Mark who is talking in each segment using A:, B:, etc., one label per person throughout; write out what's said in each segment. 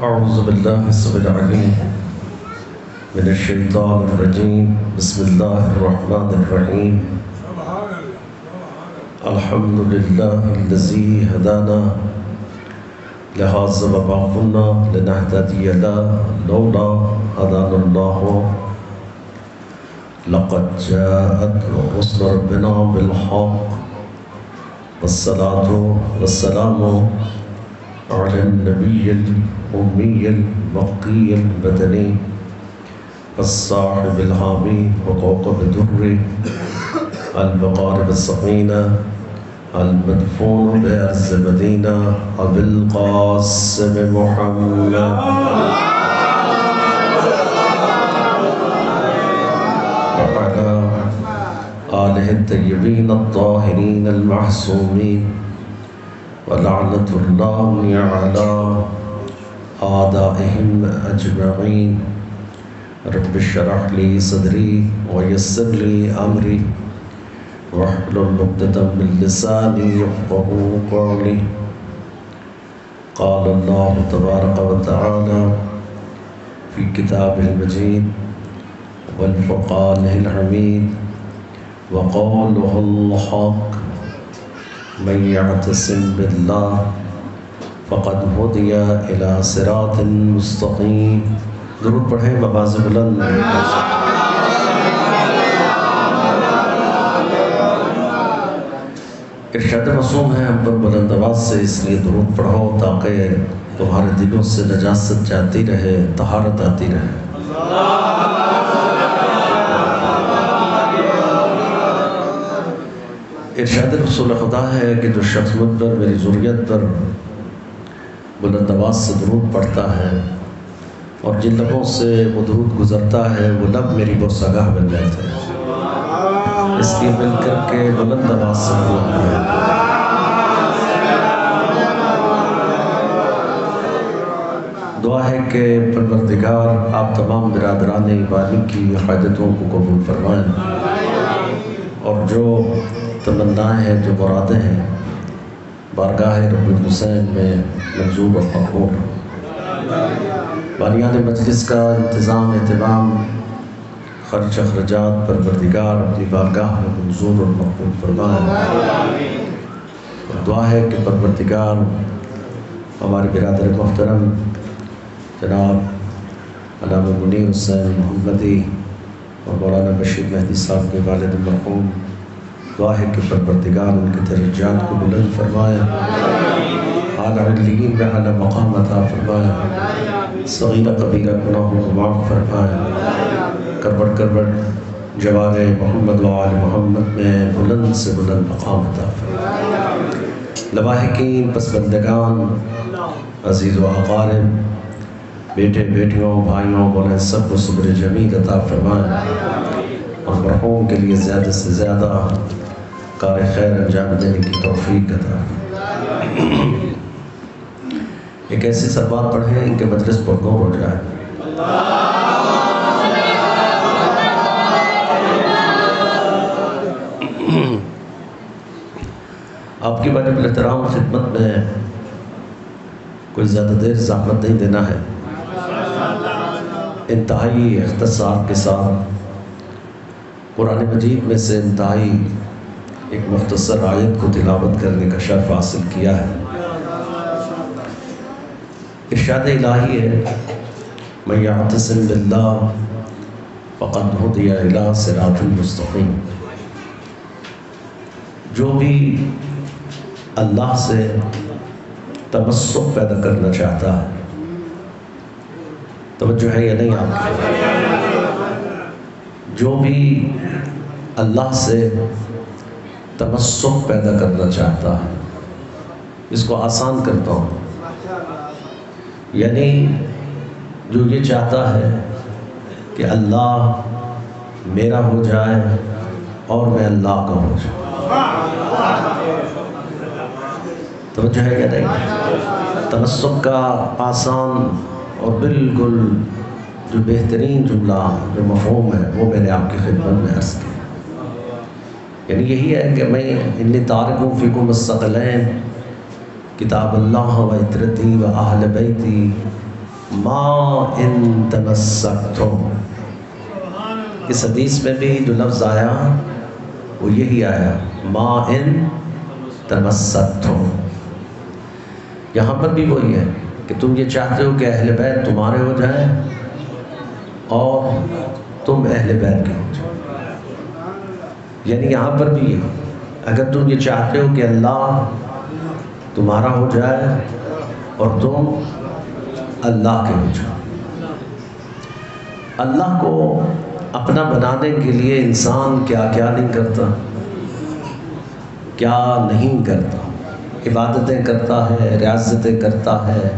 A: أعوذ بالله السميع العليم من الشيطان الرجيم. بسم الله الرحمن الرحيم. الحمد لله الذي هدانا لهذا وما كنا لنهتدي لولا هدانا الله. لقد جاءت رسل ربنا بالحق والصلاة والسلام على النبي الأمي المقي المدني الصاحب الحامي وكوكب الدر البقار بالسقينة المدفون بأرض مدينة أبي القاسم محمد وعلى آله الطيبين الطاهرين المعصومين ولعنة الله على أعدائهم أجمعين. رب اشرح لي صدري ويسر لي أمري واحلل عقدة من لساني يفقهوا قولي. قال الله تبارك وتعالى في كتابه المجيد والفرقان الحميد وقوله الحق من يعتصم بالله فقد هدي إلى صراط مستقيم. درود پڑھیں بآواز بلند. ارشاد معصوم ہے ہم پر بلند آواز سے اس لیے درود پڑھو تاکہ تمہارے دلوں سے نجاست جاتی رہے، طہارت آتی رہے. ارشاد رسول خدا ہے کہ جو شخص مجھ پر میری ذریت پر بلند آواز سے درود پڑھتا ہے اور جن لبوں سے وہ درود گزرتا ہے وہ لب میری بوسگاہ بن جاتے ہیں. اس لیے مل کر کے بلند آواز سے درود پڑھیں. دعا ہے کہ پروردگار آپ تمام برادران ایمانی کی حاجتوں کو قبول فرمائیں اور جو تمنائیں ہیں، جو مرادیں ہیں، بارگاہ رب الحسین میں منظور و مقبول. بانیان مجلس کا انتظام اہتمام خرچ اخراجات پروردگار اپنی بارگاہ میں منظور اور مقبول فرمائیں. دعا ہے کہ پروردگار ہمارے برادر محترم جناب علامہ منیر حسین محمدی اور مولانا بشیر مہدی صاحب کے والد مرحوم، دعا ہے کہ پروردگار ان کے درجات کو بلند فرمائے، اعلیٰ علیین میں اعلیٰ مقام عطا فرمائے، صغیرہ کبیرہ گناہوں کو معاف فرمائے، کروڑ کروڑ جوار محمد و آل محمد میں بلند سے بلند مقام عطا فرمائے. لواحقین، پسماندگان، عزیز و اقارب، بیٹے بیٹیوں، بھائیوں، بولیں سب کو صبر جمیل عطا فرمائے اور مرحوم کے لیے زیادہ سے زیادہ کار خیر انجام دینے کی توفیق عطا. ایک ایسی سلوات پڑھیں ان کے مجلس پرغور ہو جائے. آپ کی واجب الاحترام خدمت میں کوئی زیادہ دیر زحمت نہیں دینا ہے. انتہائی اختصار کے ساتھ قرآن مجید میں سے انتہائی ایک مختصر آیت کو تلاوت کرنے کا شرف حاصل کیا ہے. ارشاد الہی ہے من یعتصم باللہ فقد ہدی الی صراط مستقیم. جو بھی اللہ سے تمسک پیدا کرنا چاہتا ہے، توجہ ہے یا نہیں آپ کی؟ جو بھی اللہ سے تمسک پیدا کرنا چاہتا ہے، اس کو آسان کرتا ہوں، یعنی جو یہ چاہتا ہے کہ اللہ میرا ہو جائے اور میں اللہ کا ہو جاؤں. توجہ ہے کیا نہیں؟ تمسک کا آسان اور بالکل جو بہترین جملہ جو مفہوم ہے وہ میں نے آپ کی خدمت میں عرض کیا. یعنی یہی ہے کہ میں انی تارک فیکم الثقلین کتاب اللہ و عطرتی و اہل بیتی ما ان تمسکتم، اس حدیث میں بھی جو لفظ آیا وہ یہی آیا، ما ان تمسکتم۔ یہاں پر بھی وہی ہے کہ تم یہ چاہتے ہو کہ اہل بیت تمہارے ہو جائیں اور تم اہل بیت کے ہو جائیں، یعنی یہاں پر بھی اگر تم یہ چاہتے ہو کہ اللہ تمہارا ہو جائے اور تم اللہ کے ہو جاؤ۔ اللہ کو اپنا بنانے کے لیے انسان کیا کیا نہیں کرتا، کیا نہیں کرتا، عبادتیں کرتا ہے، ریاضتیں کرتا ہے،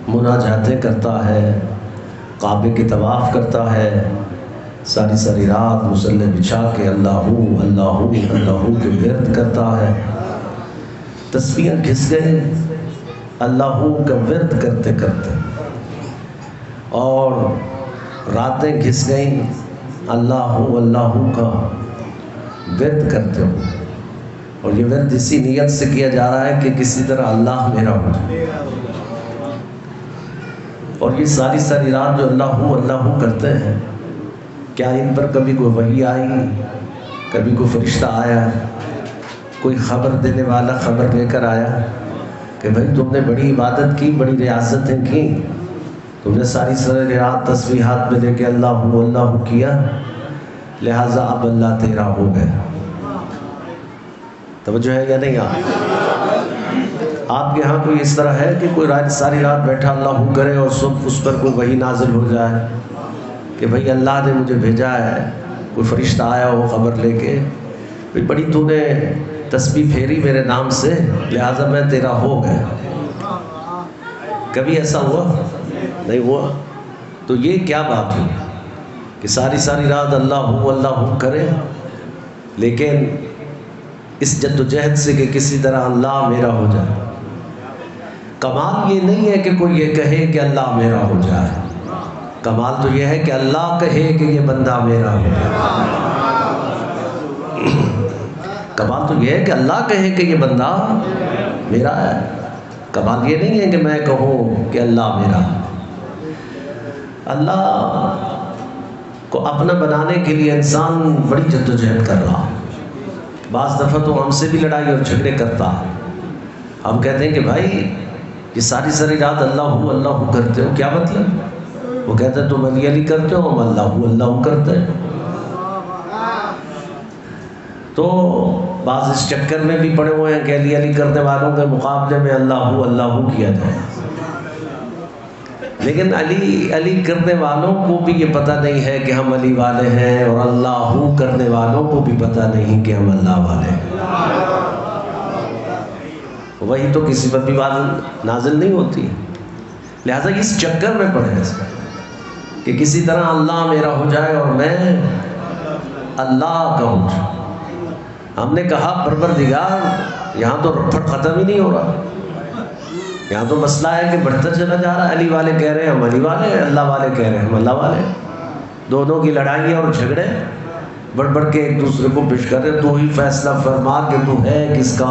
A: مناجاتیں کرتا ہے، کعبے کے طواف کرتا ہے، ساری ساری رات مصلی بچھا کے اللہ اللہ اللہ کے ورد کرتا ہے، تسبیحاں گھس گئے اللہ کا ورد کرتے کرتے، اور راتیں گھس گئیں اللہ اللہ کا ورد کرتے ہو، اور یہ ورد اسی نیت سے کیا جا رہا ہے کہ کسی طرح اللہ میرا ہو جائے۔ اور یہ ساری ساری رات جو اللہ کرتے ہیں، کیا ان پر کبھی کوئی وحی آئی، کبھی کوئی فرشتہ آیا، کوئی خبر دینے والا خبر لے کر آیا کہ بھائی تم نے بڑی عبادت کی، بڑی ریاضتیں کی، تم نے ساری ساری رات تسبیحات میں لے کے اللہ کیا، لہٰذا اب اللہ تیرا ہو گیا؟ توجہ ہے یا نہیں؟ آپ کے ہاں کوئی اس طرح ہے کہ کوئی ساری رات بیٹھا اللہ کرے اور صبح اس پر کوئی وحی نازل ہو جائے کہ بھئی اللہ نے مجھے بھیجا ہے، کوئی فرشتہ آیا ہو خبر لے کے، بھئی بڑی تو نے تسبیح پھیری میرے نام سے لہٰذا میں تیرا ہو گیا؟ کبھی ایسا ہوا؟ نہیں ہوا۔ تو یہ کیا بات ہے کہ ساری ساری رات اللہ کرے، لیکن اس جد و جہد سے کہ کسی طرح اللہ میرا ہو جائے۔ کمال یہ نہیں ہے کہ کوئی یہ کہے کہ اللہ میرا ہو جائے، کمال تو یہ ہے کہ اللہ کہے کہ یہ بندہ میرا ہو جائے۔ کمال تو یہ ہے کہ اللہ کہے کہ یہ بندہ میرا ہے، کمال یہ نہیں ہے کہ میں کہوں کہ اللہ میرا ہے۔ اللہ کو اپنا بنانے کے لیے انسان بڑی جد و جہد کر رہا، بعض دفعہ تو ہم سے بھی لڑائی اور جھگڑے کرتا ہے۔ ہم کہتے ہیں کہ بھائی یہ ساری ساری رات اللہ کرتے ہو، کیا مطلب؟ وہ کہتے ہیں تم علی کرتے ہو، ہم اللہ کرتے ہیں۔ تو بعض اس چکر میں بھی پڑے ہوئے ہیں کہ علی کرنے والوں کے مقابلے میں اللہ کیا جائے، لیکن علی کرنے والوں کو بھی یہ پتہ نہیں ہے کہ ہم علی والے ہیں، اور اللہ کرنے والوں کو بھی پتہ نہیں کہ ہم اللہ والے ہیں۔ وہی تو کسی پر بھی بات نازل نہیں ہوتی ہے، لہٰذا اس چکر میں پڑے ہیں کہ کسی طرح اللہ میرا ہو جائے اور میں اللہ کا ہو جائے۔ ہم نے کہا پروردگار یہاں تو رفٹ ختم ہی نہیں ہو رہا، یہاں تو مسئلہ ہے کہ بڑھتا چلا جا رہا ہے، علی والے کہہ رہے ہیں ہم علی والے ہیں، اللہ والے کہہ رہے ہیں ہم اللہ والے ہیں، دونوں کی لڑائیاں اور جھگڑے بڑھ بڑھ کے ایک دوسرے کو پیش کر رہے، تو ہی فیصلہ فرما کہ تو ہے کس کا،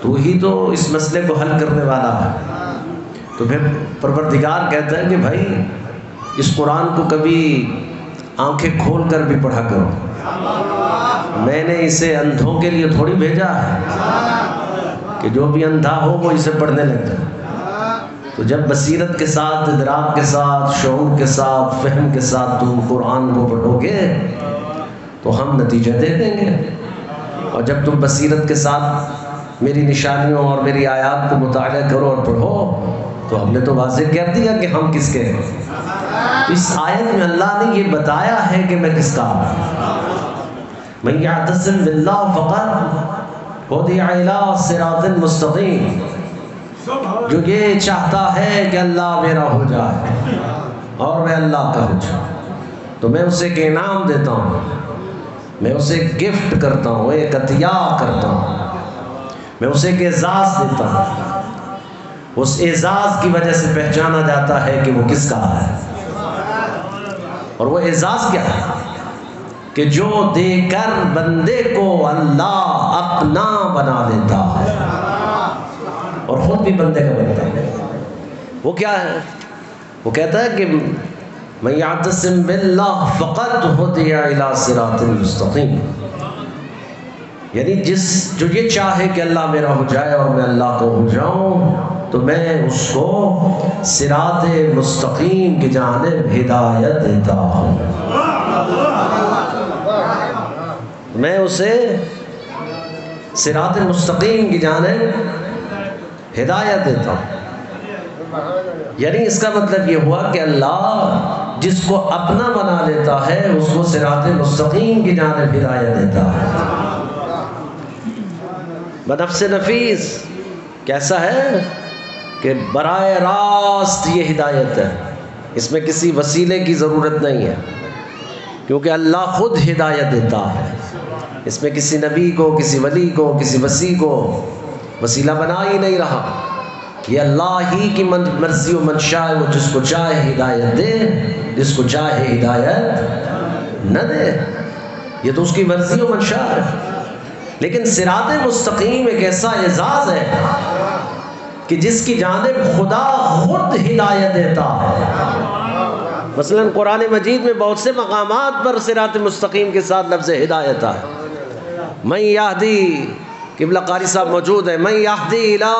A: تو ہی تو اس مسئلے کو حل کرنے والا ہے۔ تو پھر پروردگار کہتا ہے کہ بھائی اس قرآن کو کبھی آنکھیں کھول کر بھی پڑھا کرو، میں نے اسے اندھوں کے لیے تھوڑی بھیجا ہے کہ جو بھی اندھا ہو وہ اسے پڑھنے لگ جائے۔ تو جب بصیرت کے ساتھ، ادراک کے ساتھ، شعور کے ساتھ، فہم کے ساتھ تم قرآن کو پڑھو گے تو ہم نتیجہ دے دیں گے، اور جب تم بصیرت کے ساتھ میری نشانیوں اور میری آیات کو مطالعہ کرو اور پڑھو تو ہم نے تو واضح کہہ دیا کہ ہم کس کے ہیں۔ اس آیت میں اللہ نے یہ بتایا ہے کہ میں کس کا ہوں۔ من یعتصم باللہ فقط ہدی الی صراط مستقیم، جو یہ چاہتا ہے کہ اللہ میرا ہو جائے اور میں اللہ کا ہو جاؤں، تو میں اسے ایک انعام دیتا ہوں، میں اسے ایک گفٹ کرتا ہوں، ایک عطیہ کرتا ہوں، میں اسے ایک اعزاز دیتا ہوں۔ اس اعزاز کی وجہ سے پہچانا جاتا ہے کہ وہ کس کا ہے، اور وہ اعزاز کیا ہے کہ جو دے کر بندے کو اللہ اپنا بنا لیتا ہے۔ اور خود بھی بندے کا بنتا ہے۔ وہ کیا ہے؟ وہ کہتا ہے کہ من یعتصم باللہ فقد ہدی الی صراط مستقیم، یعنی جو یہ چاہے کہ اللہ میرا ہو جائے اور میں اللہ کو ہو جاؤں تو میں اس کو صراط مستقیم کی جانب ہدایت دیتا ہوں، میں اسے صراط مستقیم کی جانب ہدایت دیتا ہوں۔ یعنی اس کا مطلب یہ ہوا کہ اللہ جس کو اپنا بنا لیتا ہے اس کو صراط مستقیم کی جانب ہدایت دیتا ہے۔ بنفس نفیس کیسا ہے کہ براہ راست یہ ہدایت ہے، اس میں کسی وسیلے کی ضرورت نہیں ہے، کیونکہ اللہ خود ہدایت دیتا ہے، اس میں کسی نبی کو، کسی ولی کو، کسی وصی کو وسیلہ بنا ہی نہیں رہا، یہ اللہ ہی کی مرضی و منشا ہے، وہ جس کو چاہے ہدایت دے، جس کو چاہے ہدایت نہ دے، یہ تو اس کی مرضی و منشا ہے۔ لیکن صراط مستقیم ایک ایسا اعزاز ہے کہ جس کی جانب خدا خود ہدایت دیتا ہے۔ مثلا قرآن مجید میں بہت سے مقامات پر صراط مستقیم کے ساتھ لفظ ہدایت ہے۔ من یہدی، قبلہ قاری صاحب موجود ہے، من یہدی الی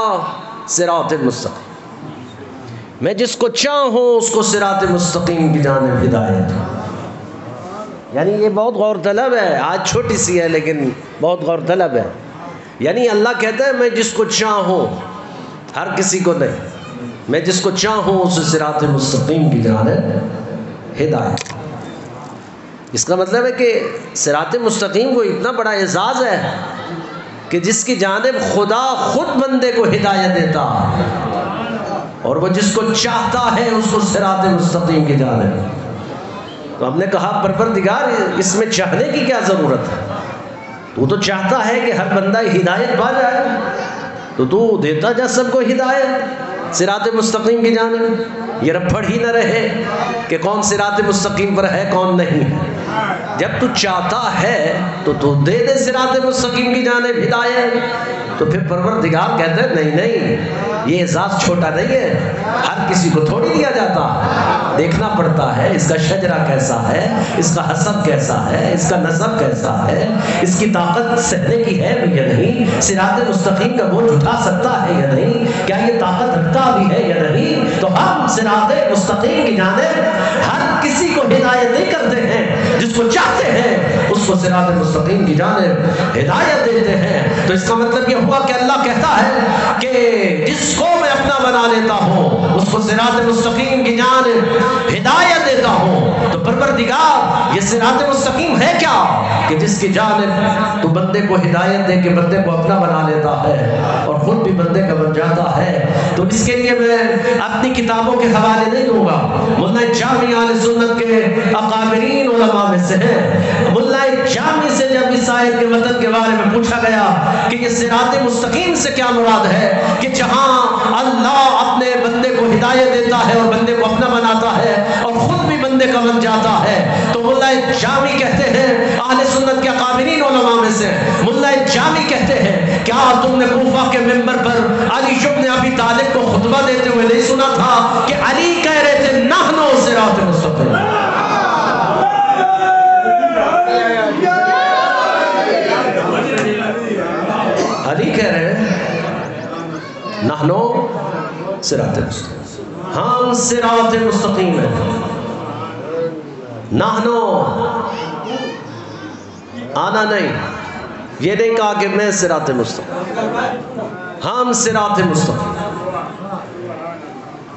A: صراط مستقیم، میں جس کو چاہوں اس کو صراط مستقیم کی جانب ہدایت دوں۔ یعنی یہ بہت غور طلب ہے، آج چھوٹی سی ہے لیکن بہت غور طلب ہے۔ یعنی اللہ کہتا ہے میں جس کو چاہوں، ہر کسی کو نہیں، میں جس کو چاہوں اسے صراط مستقیم کی جانب ہدایت۔ اس کا مطلب ہے کہ صراط مستقیم کو اتنا بڑا اعزاز ہے کہ جس کی جانب خدا خود بندے کو ہدایت دیتا ہے، اور وہ جس کو چاہتا ہے اس کو صراط مستقیم کی جانب۔ تو ہم نے کہا پروردگار اس میں چاہنے کی کیا ضرورت ہے؟ تو چاہتا ہے کہ ہر بندہ ہدایت پا جائے، تو دیتا جا سب کو ہدایت صراط مستقیم کی جانب، یہ رپھڑ ہی نہ رہے کہ کون صراط مستقیم پر ہے کون نہیں ہے۔ جب تو چاہتا ہے تو دے دے صراط مستقیم کی جانب ہدایت۔ تو پھر پروردگار کہتے ہیں نہیں نہیں، یہ اعزاز چھوٹا نہیں ہے، ہر کسی کو تھوڑی دیا جاتا، دیکھنا پڑتا ہے اس کا شجرہ کیسا ہے، اس کا حسب کیسا ہے، اس کا نسب کیسا ہے، اس کی طاقت سہنے کی ہے بھی یا نہیں، صراط مستقیم کا بوجھ اٹھا سکتا ہے یا نہیں، کیا یہ طاقت رکھتا بھی ہے یا نہیں۔ تو ہم صراط مستقیم کی جانب ہر کسی کو ہدایت نہیں کرتے ہیں، جس کو چاہتے ہیں اس کو صراط مستقیم کی جانب ہدایت دیتے ہیں۔ تو اس کا مطلب یہ ہوا کہ اللہ کہتا ہے کہ جس کو میں اپنا بنا لیتا ہوں اس کو صراط مستقیم کی جانب ہدایت دیتا ہوں۔ تو پروردگار یہ صراط مستقیم ہے کیا کہ جس کی جانب تو بندے کو ہدایت دے کے بندے کو اپنا بنا لیتا ہے اور خود بھی بندے کا بن جاتا ہے۔ تو اس کے لیے میں اپنی کتابوں کے حوالے نہیں دوں گا، ملا جامی اہل سنت کے اکابرین علماء میں سے ہیں۔ ملا جامی سے جب اس آیت کے متن کے بارے میں پوچھا گیا کہ یہ صراط مستقیم سے کیا مراد ہے، کہ جہاں اللہ اپنے بندے کو ہدایت دیتا ہے اور بندے کو اپنا بناتا ہے اور خود بھی بندے کا بن جاتا ہے، تو ملا جامی کہتے ہیں، اہل سنت کے اکابرین علماء میں سے ملا جامی کہتے ہیں کیا تم نے کوفہ کے منبر پر علی بن ابی طالب کو خطبہ دیتے ہوئے نہیں سنا تھا کہ علی کہہ رہے تھے نحنو صراط مستقیم؟ علی کہہ رہے ہیں نحنو صراط مستقیم، ہم صراط مستقیم ہیں۔ نحنو آنا نہیں، یہ نہیں کہا کہ میں صراط مستقیم، ہم صراط مستقیم،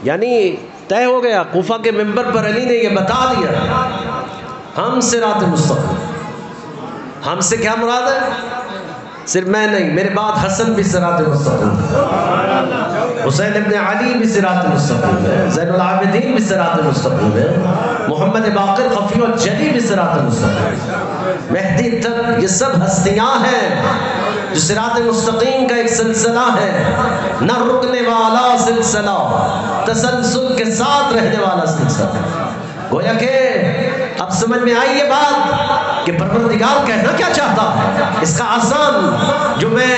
A: یعنی طے ہو گیا۔ کوفہ کے منبر پر علی نے یہ بتا دیا ہم صراط مستقیم۔ ہم سے کیا مراد ہے؟ صرف میں نہیں، میرے بعد حسن بھی صراط مستقیم ہے، حسین ابن علی بھی صراط مستقیم ہے، زین العابدین بھی صراط مستقیم ہے، محمد باقر خفی اور جلی بھی صراط مستقیم ہے، مہدی تک، یہ سب ہستیاں ہیں جو صراط مستقیم کا ایک سلسلہ ہے، نہ رکنے والا سلسلہ، تسلسل کے ساتھ رہنے والا سلسلہ۔ گویا کہ اب سمجھ میں آئی یہ بات کہ پروردگار کہنا کیا چاہتا ہے۔ اس کا آسان جو میں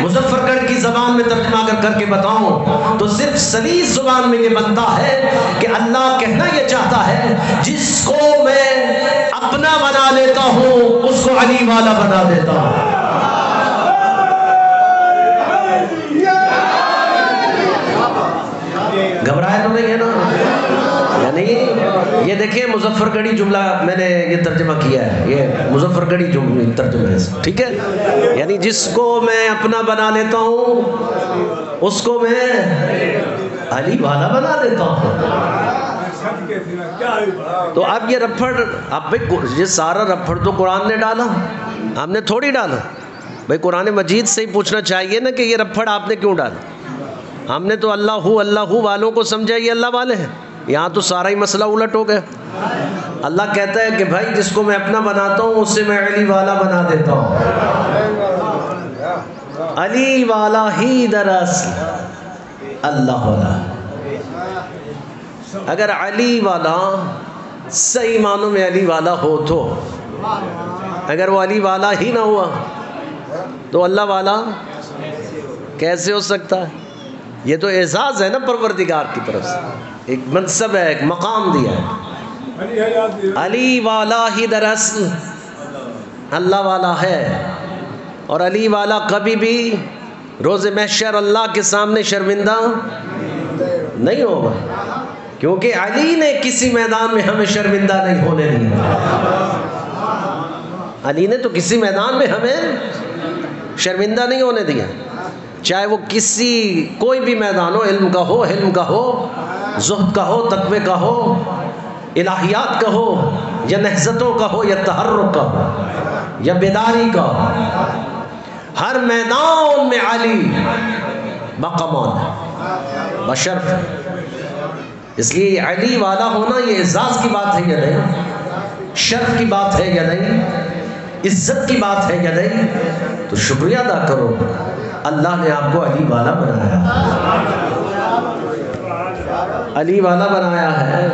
A: مظفر گڑھ کی زبان میں ترجمہ کر کے بتاؤں تو صرف سلیس زبان میں یہ بنتا ہے کہ اللہ کہنا یہ چاہتا ہے جس کو میں اپنا بنا لیتا ہوں اس کو علی والا بنا دیتا ہوں. گھبرائے تو نہیں ہے نا؟ یعنی یہ دیکھیں مظفر گڑھی جملہ میں نے یہ ترجمہ کیا ہے، یہ مظفر گڑھی ترجمہ ہے، ٹھیک ہے؟ یعنی جس کو میں اپنا بنا لیتا ہوں اس کو میں علی والا بنا دیتا ہوں. تو اب یہ رپھڑ، اب یہ سارا رپھڑ تو قرآن نے ڈالا، ہم نے تھوڑی ڈالا. بھائی قرآن مجید سے ہی پوچھنا چاہیے نا کہ یہ رپھڑ آپ نے کیوں ڈالا. ہم نے تو اللہ والوں کو سمجھا یہ اللہ والے ہیں. یہاں تو سارا ہی مسئلہ الٹ ہو گیا. اللہ کہتا ہے کہ بھائی جس کو میں اپنا بناتا ہوں اسے میں علی والا بنا دیتا ہوں. علی والا ہی دراصل اللہ والا. اگر علی والا صحیح معنوں میں علی والا ہو تو، اگر وہ علی والا ہی نہ ہوا تو اللہ والا کیسے ہو سکتا ہے؟ یہ تو اعزاز ہے نا پروردگار کی طرف سے، ایک منصب ہے، ایک مقام دیا ہے. علی والا ہی دراصل اللہ والا ہے. اور علی والا کبھی بھی روز محشر اللہ کے سامنے شرمندہ نہیں ہوگا، کیونکہ علی نے کسی میدان میں ہمیں شرمندہ نہیں ہونے دیا. علی نے تو کسی میدان میں ہمیں شرمندہ نہیں ہونے دیا، چاہے وہ کوئی بھی میدان ہو، علم کا ہو، حلم کا ہو، زہد کا ہو، تقوی کا ہو، الہیات کا ہو، یا نہضتوں کا ہو، یا تحرک کا ہو، یا بیداری کا ہو. ہر میدان میں علی باکمال ہے، بشرف ہے. اس لیے علی والا ہونا یہ اعزاز کی بات ہے یا نہیں، شرف کی بات ہے یا نہیں، عزت کی بات ہے یا نہیں؟ تو شکریہ ادا کرو، اللہ نے آپ کو علی والا بنایا، علی والا بنایا ہے.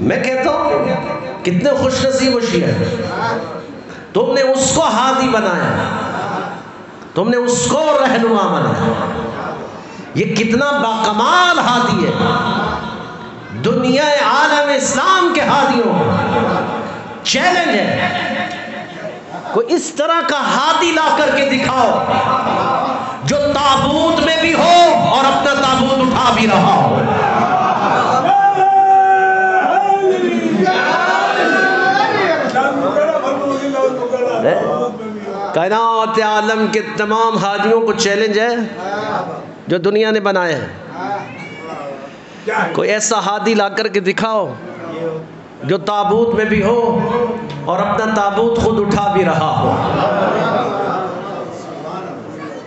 A: میں کہتا ہوں کتنے خوش نصیب و شیعہ، تم نے اس کو ہادی بنایا، تم نے اس کو رہنما بنایا. یہ کتنا باکمال ہادی ہے. دنیا عالم اسلام کے ہادیوں چیلنج ہے، کوئی اس طرح کا ہادی لا کر کے دکھاؤ جو تابوت میں بھی ہو اور اپنا تابوت اٹھا بھی رہا ہو. کائنات عالم کے تمام ہادیوں کو چیلنج ہے جو دنیا نے بنائے ہیں. کوئی ایسا ہادی لا کر کے دکھاؤ جو تابوت میں بھی ہو اور اپنا تابوت خود اٹھا بھی رہا ہو.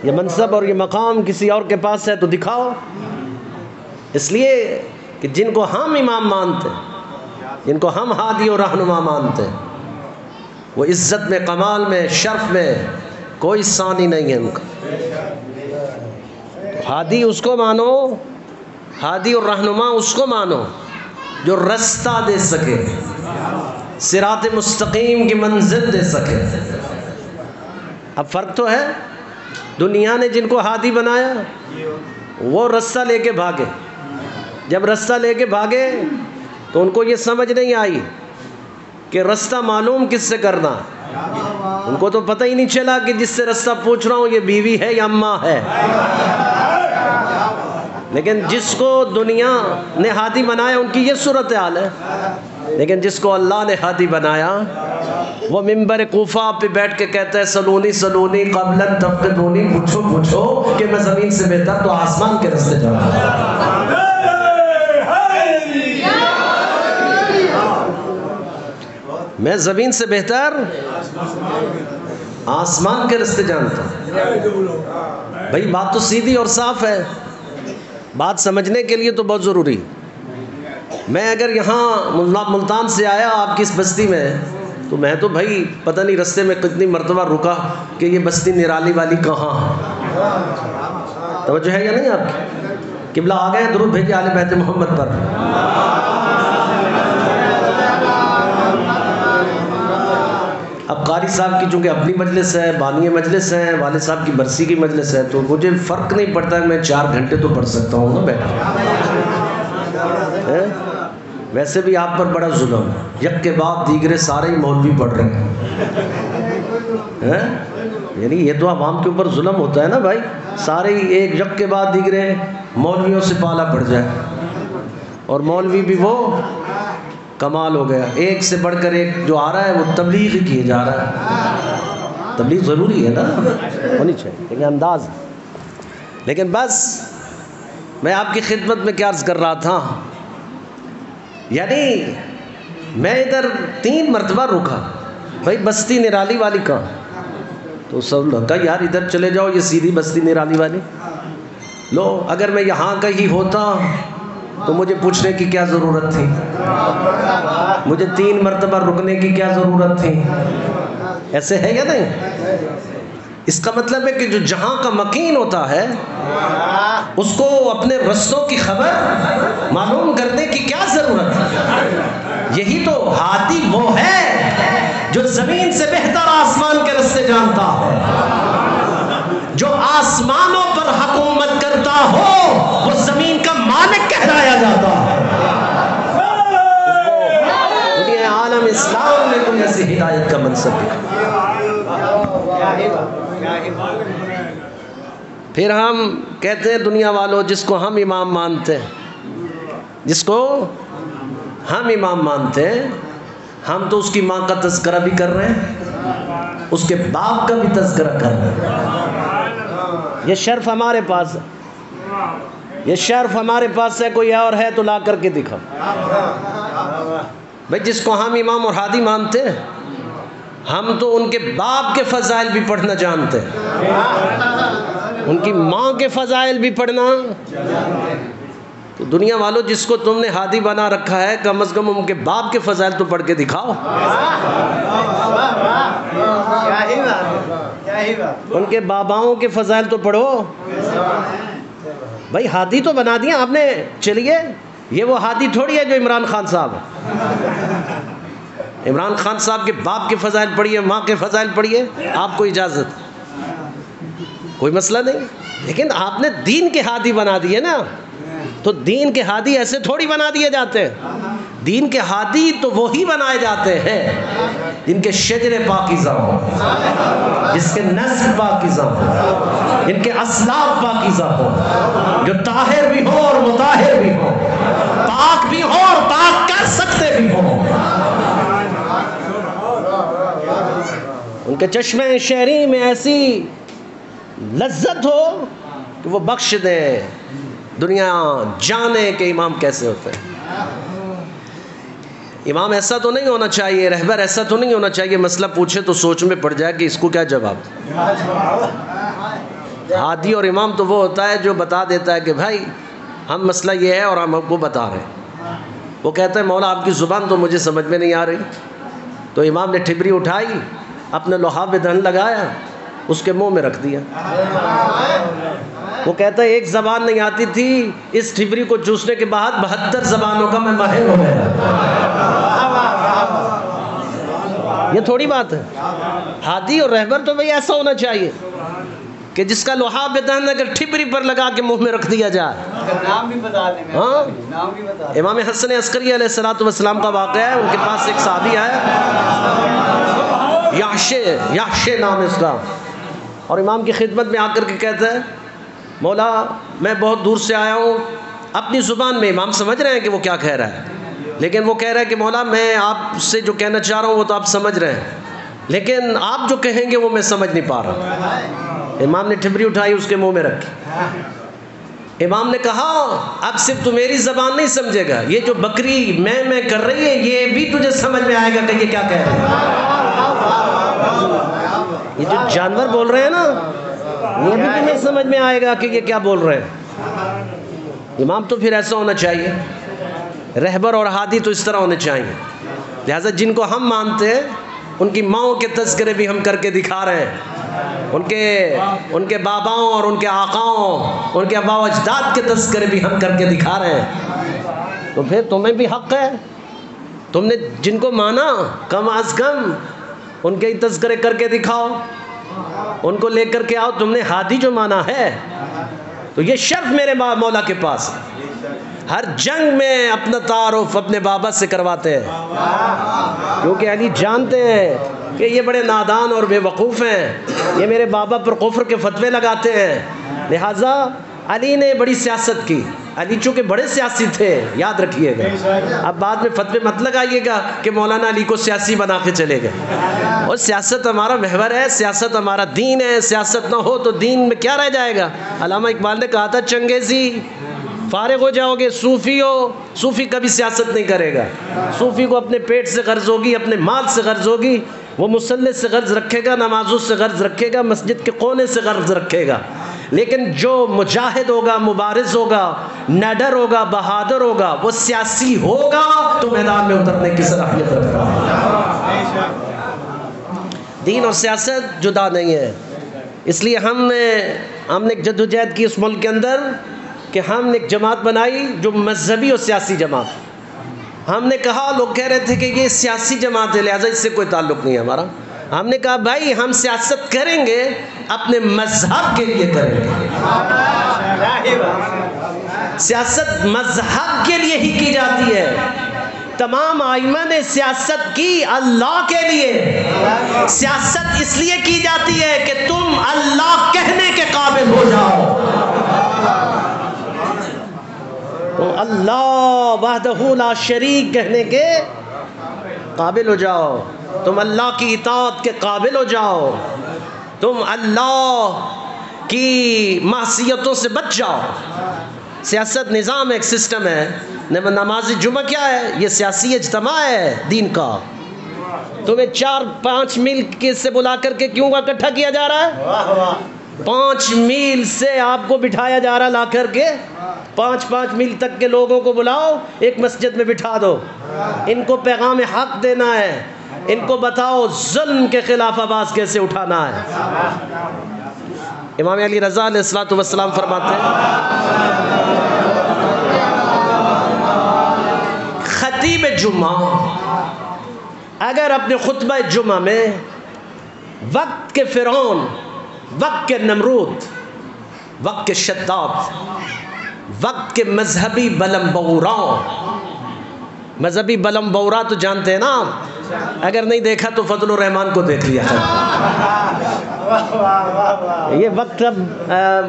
A: یہ منصب اور یہ مقام کسی اور کے پاس ہے تو دکھاؤ. اس لیے کہ جن کو ہم امام مانتے ہیں، جن کو ہم ہادی اور رہنما مانتے ہیں، وہ عزت میں، کمال میں، شرف میں کوئی ثانی نہیں ہے ان کا. ہادی اس کو مانو، ہادی اور رہنما اس کو مانو جو رستہ دے سکے، صراط مستقیم کی منزل دے سکے. اب فرق تو ہے، دنیا نے جن کو ہادی بنایا وہ رستہ لے کے بھاگے. جب رستہ لے کے بھاگے تو ان کو یہ سمجھ نہیں آئی کہ رستہ معلوم کس سے کرنا. ان کو تو پتہ ہی نہیں چلا کہ جس سے رستہ پوچھ رہا ہوں یہ بیوی ہے یا اماں ہے. لیکن جس کو دنیا نے ہادی بنایا ان کی یہ صورتحال ہے. لیکن جس کو اللہ نے ہادی بنایا وہ منبر کوفہ پہ بیٹھ کے کہتا ہے سلونی سلونی قبل ان تفقدونی، پوچھو پوچھو کہ میں زمین سے بہتر تو آسمان کے راستے جا رہا ہوں. میں زمین سے بہتر آسمان کے راستے جانتا ہوں. بھائی بات تو سیدھی اور صاف ہے، بات سمجھنے کے لیے تو بہت ضروری. میں اگر یہاں ملتان سے آیا آپ کی اس بستی میں تو میں تو بھائی پتہ نہیں رستے میں کتنی مرتبہ رکا کہ یہ بستی نرالی والی کہاں ہے. توجہ ہے یا نہیں آپ کی؟ قبلہ آ گئے، درود بھیجیے آل بیت محمد پر. اب قاری صاحب کی چونکہ اپنی مجلس ہے، بانی مجلس ہے، والد صاحب کی برسی کی مجلس ہے، تو مجھے فرق نہیں پڑتا ہے، میں 4 گھنٹے تو پڑھ سکتا ہوں نا بیٹھ کے۔ ویسے بھی آپ پر بڑا ظلم ہے، یک کے بعد دیگرے سارے ہی مولوی پڑھ رہے ہیں، یعنی یہ تو عوام کے اوپر ظلم ہوتا ہے نا بھائی، سارے ہی ایک یک کے بعد دیگرے مولویوں سے پالا پڑ جائے، اور مولوی بھی وہ کمال ہو گیا، ایک سے بڑھ کر ایک جو آ رہا ہے وہ تبلیغ کیے جا رہا ہے۔ تبلیغ ضروری ہے نا، ہونی چاہیے، لیکن انداز۔ لیکن بس میں آپ کی خدمت میں کیا عرض کر رہا تھا، یعنی میں ادھر 3 مرتبہ رکا، بھائی بستی نرالی والی کہاں؟ تو سب لوگ کہا یار ادھر چلے جاؤ، یہ سیدھی بستی نرالی والی۔ لو اگر میں یہاں کا ہی ہوتا تو مجھے پوچھنے کی کیا ضرورت تھی، مجھے 3 مرتبہ رکنے کی کیا ضرورت تھی؟ ایسے ہے یا نہیں؟ اس کا مطلب ہے کہ جو جہاں کا مکین ہوتا ہے اس کو اپنے رستوں کی خبر معلوم کرنے کی کیا ضرورت ہے؟ یہی تو ہادی وہ ہے جو زمین سے بہتر آسمان کے رستے جانتا ہے، جو آسمانوں پر حکومت کرتا ہو وہ زمین کا مالک کہلایا جاتا ہے۔ دنیا عالم اسلام میں کوئی ایسی ہدایت کا منصب ہے۔ پھر ہم کہتے ہیں دنیا والوں جس کو ہم امام مانتے ہیں، جس کو ہم امام مانتے ہیں، ہم تو اس کی ماں کا تذکرہ بھی کر رہے ہیں، اس کے باپ کا بھی تذکرہ کر رہے ہیں۔ یہ شرف ہمارے پاس ہے، یہ شرف ہمارے پاس ہے، کوئی اور ہے تو لا کر کے دکھاؤ۔ بھائی جس کو ہم امام اور ہادی مانتے ہیں، ہم تو ان کے باپ کے فضائل بھی پڑھنا جانتے ہیں، ان کی ماں کے فضائل بھی پڑھنا۔ تو دنیا والوں جس کو تم نے ہادی بنا رکھا ہے، کم از کم ان کے باپ کے فضائل تو پڑھ کے دکھاؤ، ان کے باباؤں کے فضائل تو پڑھو۔ بھائی ہادی تو بنا دیا آپ نے، چلیے یہ وہ ہادی تھوڑی ہے جو عمران خان صاحب ہے۔ عمران خان صاحب کے باپ کے فضائل پڑھیے، ماں کے فضائل پڑھیے، آپ کو اجازت، کوئی مسئلہ نہیں۔ لیکن آپ نے دین کے ہادی بنا دیے نا، تو دین کے ہادی ایسے تھوڑی بنا دیے جاتے ہیں۔ دین کے ہادی تو وہی بنائے جاتے ہیں جن کے شجر پاکیزہ ہو، جس کے نسل پاکیزہ ہو، جن کے اسلاف پاکیزہ ہو، جو طاہر بھی ہو اور مطہر بھی ہو، پاک بھی ہو اور پاک کر سکتے بھی ہو، ان کے چشمہ شہری میں ایسی لذت ہو کہ وہ بخش دے، دنیا جانے کہ امام کیسے ہوتے ہیں۔ امام ایسا تو نہیں ہونا چاہیے، رہبر ایسا تو نہیں ہونا چاہیے مسئلہ پوچھے تو سوچ میں پڑ جائے کہ اس کو کیا جواب۔ ہادی اور امام تو وہ ہوتا ہے جو بتا دیتا ہے کہ بھائی ہم مسئلہ یہ ہے اور ہم آپ کو بتا رہے ہیں۔ وہ کہتا ہے مولا آپ کی زبان تو مجھے سمجھ میں نہیں آ رہی، تو امام نے ٹھبری اٹھائی، اپنے لوہا پہ دہن لگایا، اس کے منہ میں رکھ دیا۔ وہ کہتا ہے ایک زبان نہیں آتی تھی، اس ٹھبری کو چوسنے کے بعد 72 زبانوں کا میں ماہر ہو گیا۔ یہ تھوڑی بات ہے۔ ہادی اور رہبر تو بھئی ایسا ہونا چاہیے کہ جس کا لوہا بدہن اگر ٹھبری پر لگا کے منہ میں رکھ دیا جائے۔
B: نام بھی بتا دیں،
A: ہاں
B: نام بھی بتا دیں۔
A: امام حسن عسکری علیہ السلام کا واقعہ ہے، ان کے پاس ایک صحابی آیا، یحشے نام اس کا، اور امام کی خدمت میں آ کر کے کہتا ہے مولا میں بہت دور سے آیا ہوں، اپنی زبان میں امام سمجھ رہے ہیں کہ وہ کیا کہہ رہا ہے، لیکن وہ کہہ رہا ہے کہ مولا میں آپ سے جو کہنا چاہ رہا ہوں وہ تو آپ سمجھ رہے ہیں، لیکن آپ جو کہیں گے وہ میں سمجھ نہیں پا رہا۔ امام نے ٹھبری اٹھائی، اس کے منہ میں رکھی۔ امام نے کہا اب صرف تو میری زبان نہیں سمجھے گا، یہ جو بکری میں کر رہی ہے یہ بھی تجھے سمجھ میں آئے گا کہ یہ کیا کہہ رہے ہیں۔ یہ جو جانور بول رہے ہیں نا یہ بھی تمہیں سمجھ میں آئے گا کہ یہ کیا بول رہے ہیں۔ امام تو پھر ایسا ہونا چاہیے، رہبر اور ہادی تو اس طرح ہونے چاہیے۔ لہٰذا جن کو ہم مانتے ہیں ان کی ماؤں کے تذکرے بھی ہم کر کے دکھا رہے ہیں، ان کے باباؤں اور ان کے آقاؤں، ان کے آباء و اجداد کے تذکرے بھی ہم کر کے دکھا رہے ہیں، تو پھر تمہیں بھی حق ہے۔ تم نے جن کو مانا کم از کم
B: ان کے ہی تذکرے کر کے دکھاؤ، ان کو لے کر کے آؤ. تم نے ہادی جو مانا ہے تو یہ شرف میرے مولا کے پاس ہے. ہر جنگ میں اپنا تعارف اپنے بابا سے کرواتے ہیں، کیونکہ علی جانتے ہیں کہ یہ بڑے نادان اور بے وقوف ہیں، یہ میرے بابا پر کفر کے فتوے لگاتے ہیں. لہٰذا علی نے بڑی سیاست کی. علی چونکہ بڑے سیاسی تھے، یاد رکھیے گا. اب بعد میں فتوے مت لگائیے گا کہ مولانا علی کو سیاسی بنا کے چلے گئے. اور سیاست ہمارا محور ہے، سیاست ہمارا دین ہے. سیاست نہ ہو تو دین میں کیا رہ جائے گا؟ علامہ اقبال نے کہا تھا چنگیزی فارغ ہو جاؤ گے. صوفی ہو، صوفی کبھی سیاست نہیں کرے گا. صوفی کو اپنے پیٹ سے غرض ہوگی، اپنے مال سے غرض ہوگی. وہ مصلی سے غرض رکھے گا، نمازوں سے غرض رکھے گا، مسجد کے کونے سے غرض رکھے گا. لیکن جو مجاہد ہوگا، مبارز ہوگا، نڈر ہوگا، بہادر ہوگا، وہ سیاسی ہوگا تو میدان میں اترنے کی صلاحیت رکھتا ہے. دین اور سیاست جدا نہیں ہے. اس لیے ہم نے ایک جدوجہد کی اس ملک کے اندر کہ ہم نے ایک جماعت بنائی جو مذہبی اور سیاسی جماعت. ہم نے کہا، لوگ کہہ رہے تھے کہ یہ سیاسی جماعت ہے لہٰذا اس سے کوئی تعلق نہیں ہے ہمارا. ہم نے کہا بھائی ہم سیاست کریں گے اپنے مذہب کے لیے کریں گے. سیاست مذہب کے لیے ہی کی جاتی ہے. تمام ائمہ نے سیاست کی اللہ کے لیے. سیاست اس لیے کی جاتی ہے کہ تم اللہ کہنے کے قابل ہو جاؤ. تو اللہ وحدہ لا شریک کہنے کے قابل ہو جاؤ. تم اللہ کی اطاعت کے قابل ہو جاؤ. تم اللہ کی معصیتوں سے بچ جاؤ. سیاست نظام ایک سسٹم ہے. نماز جمعہ کیا ہے؟ یہ سیاسی اجتماع ہے دین کا. تمہیں 4-5 میل سے بلا کر کے کیوں اکٹھا کیا جا رہا ہے؟ 5 میل سے آپ کو بٹھایا جا رہا لا کر کے. 5 میل تک کے لوگوں کو بلاؤ، ایک مسجد میں بٹھا دو. ان کو پیغام حق دینا ہے. ان کو بتاؤ ظلم کے خلاف آواز کیسے اٹھانا ہے. امام علی رضا علیہ الصلوۃ والسلام فرماتے ہیں خطیب جمعہ اگر اپنے خطبہ جمعہ میں وقت کے فرعون، وقت کے نمرود، وقت کے شداد، وقت کے مذہبی بلم بوراں، مذہبی بلم بورا تو جانتے ہیں نا آپ. اگر نہیں دیکھا تو فضل الرحمان کو دیکھ لیا. یہ وقت اب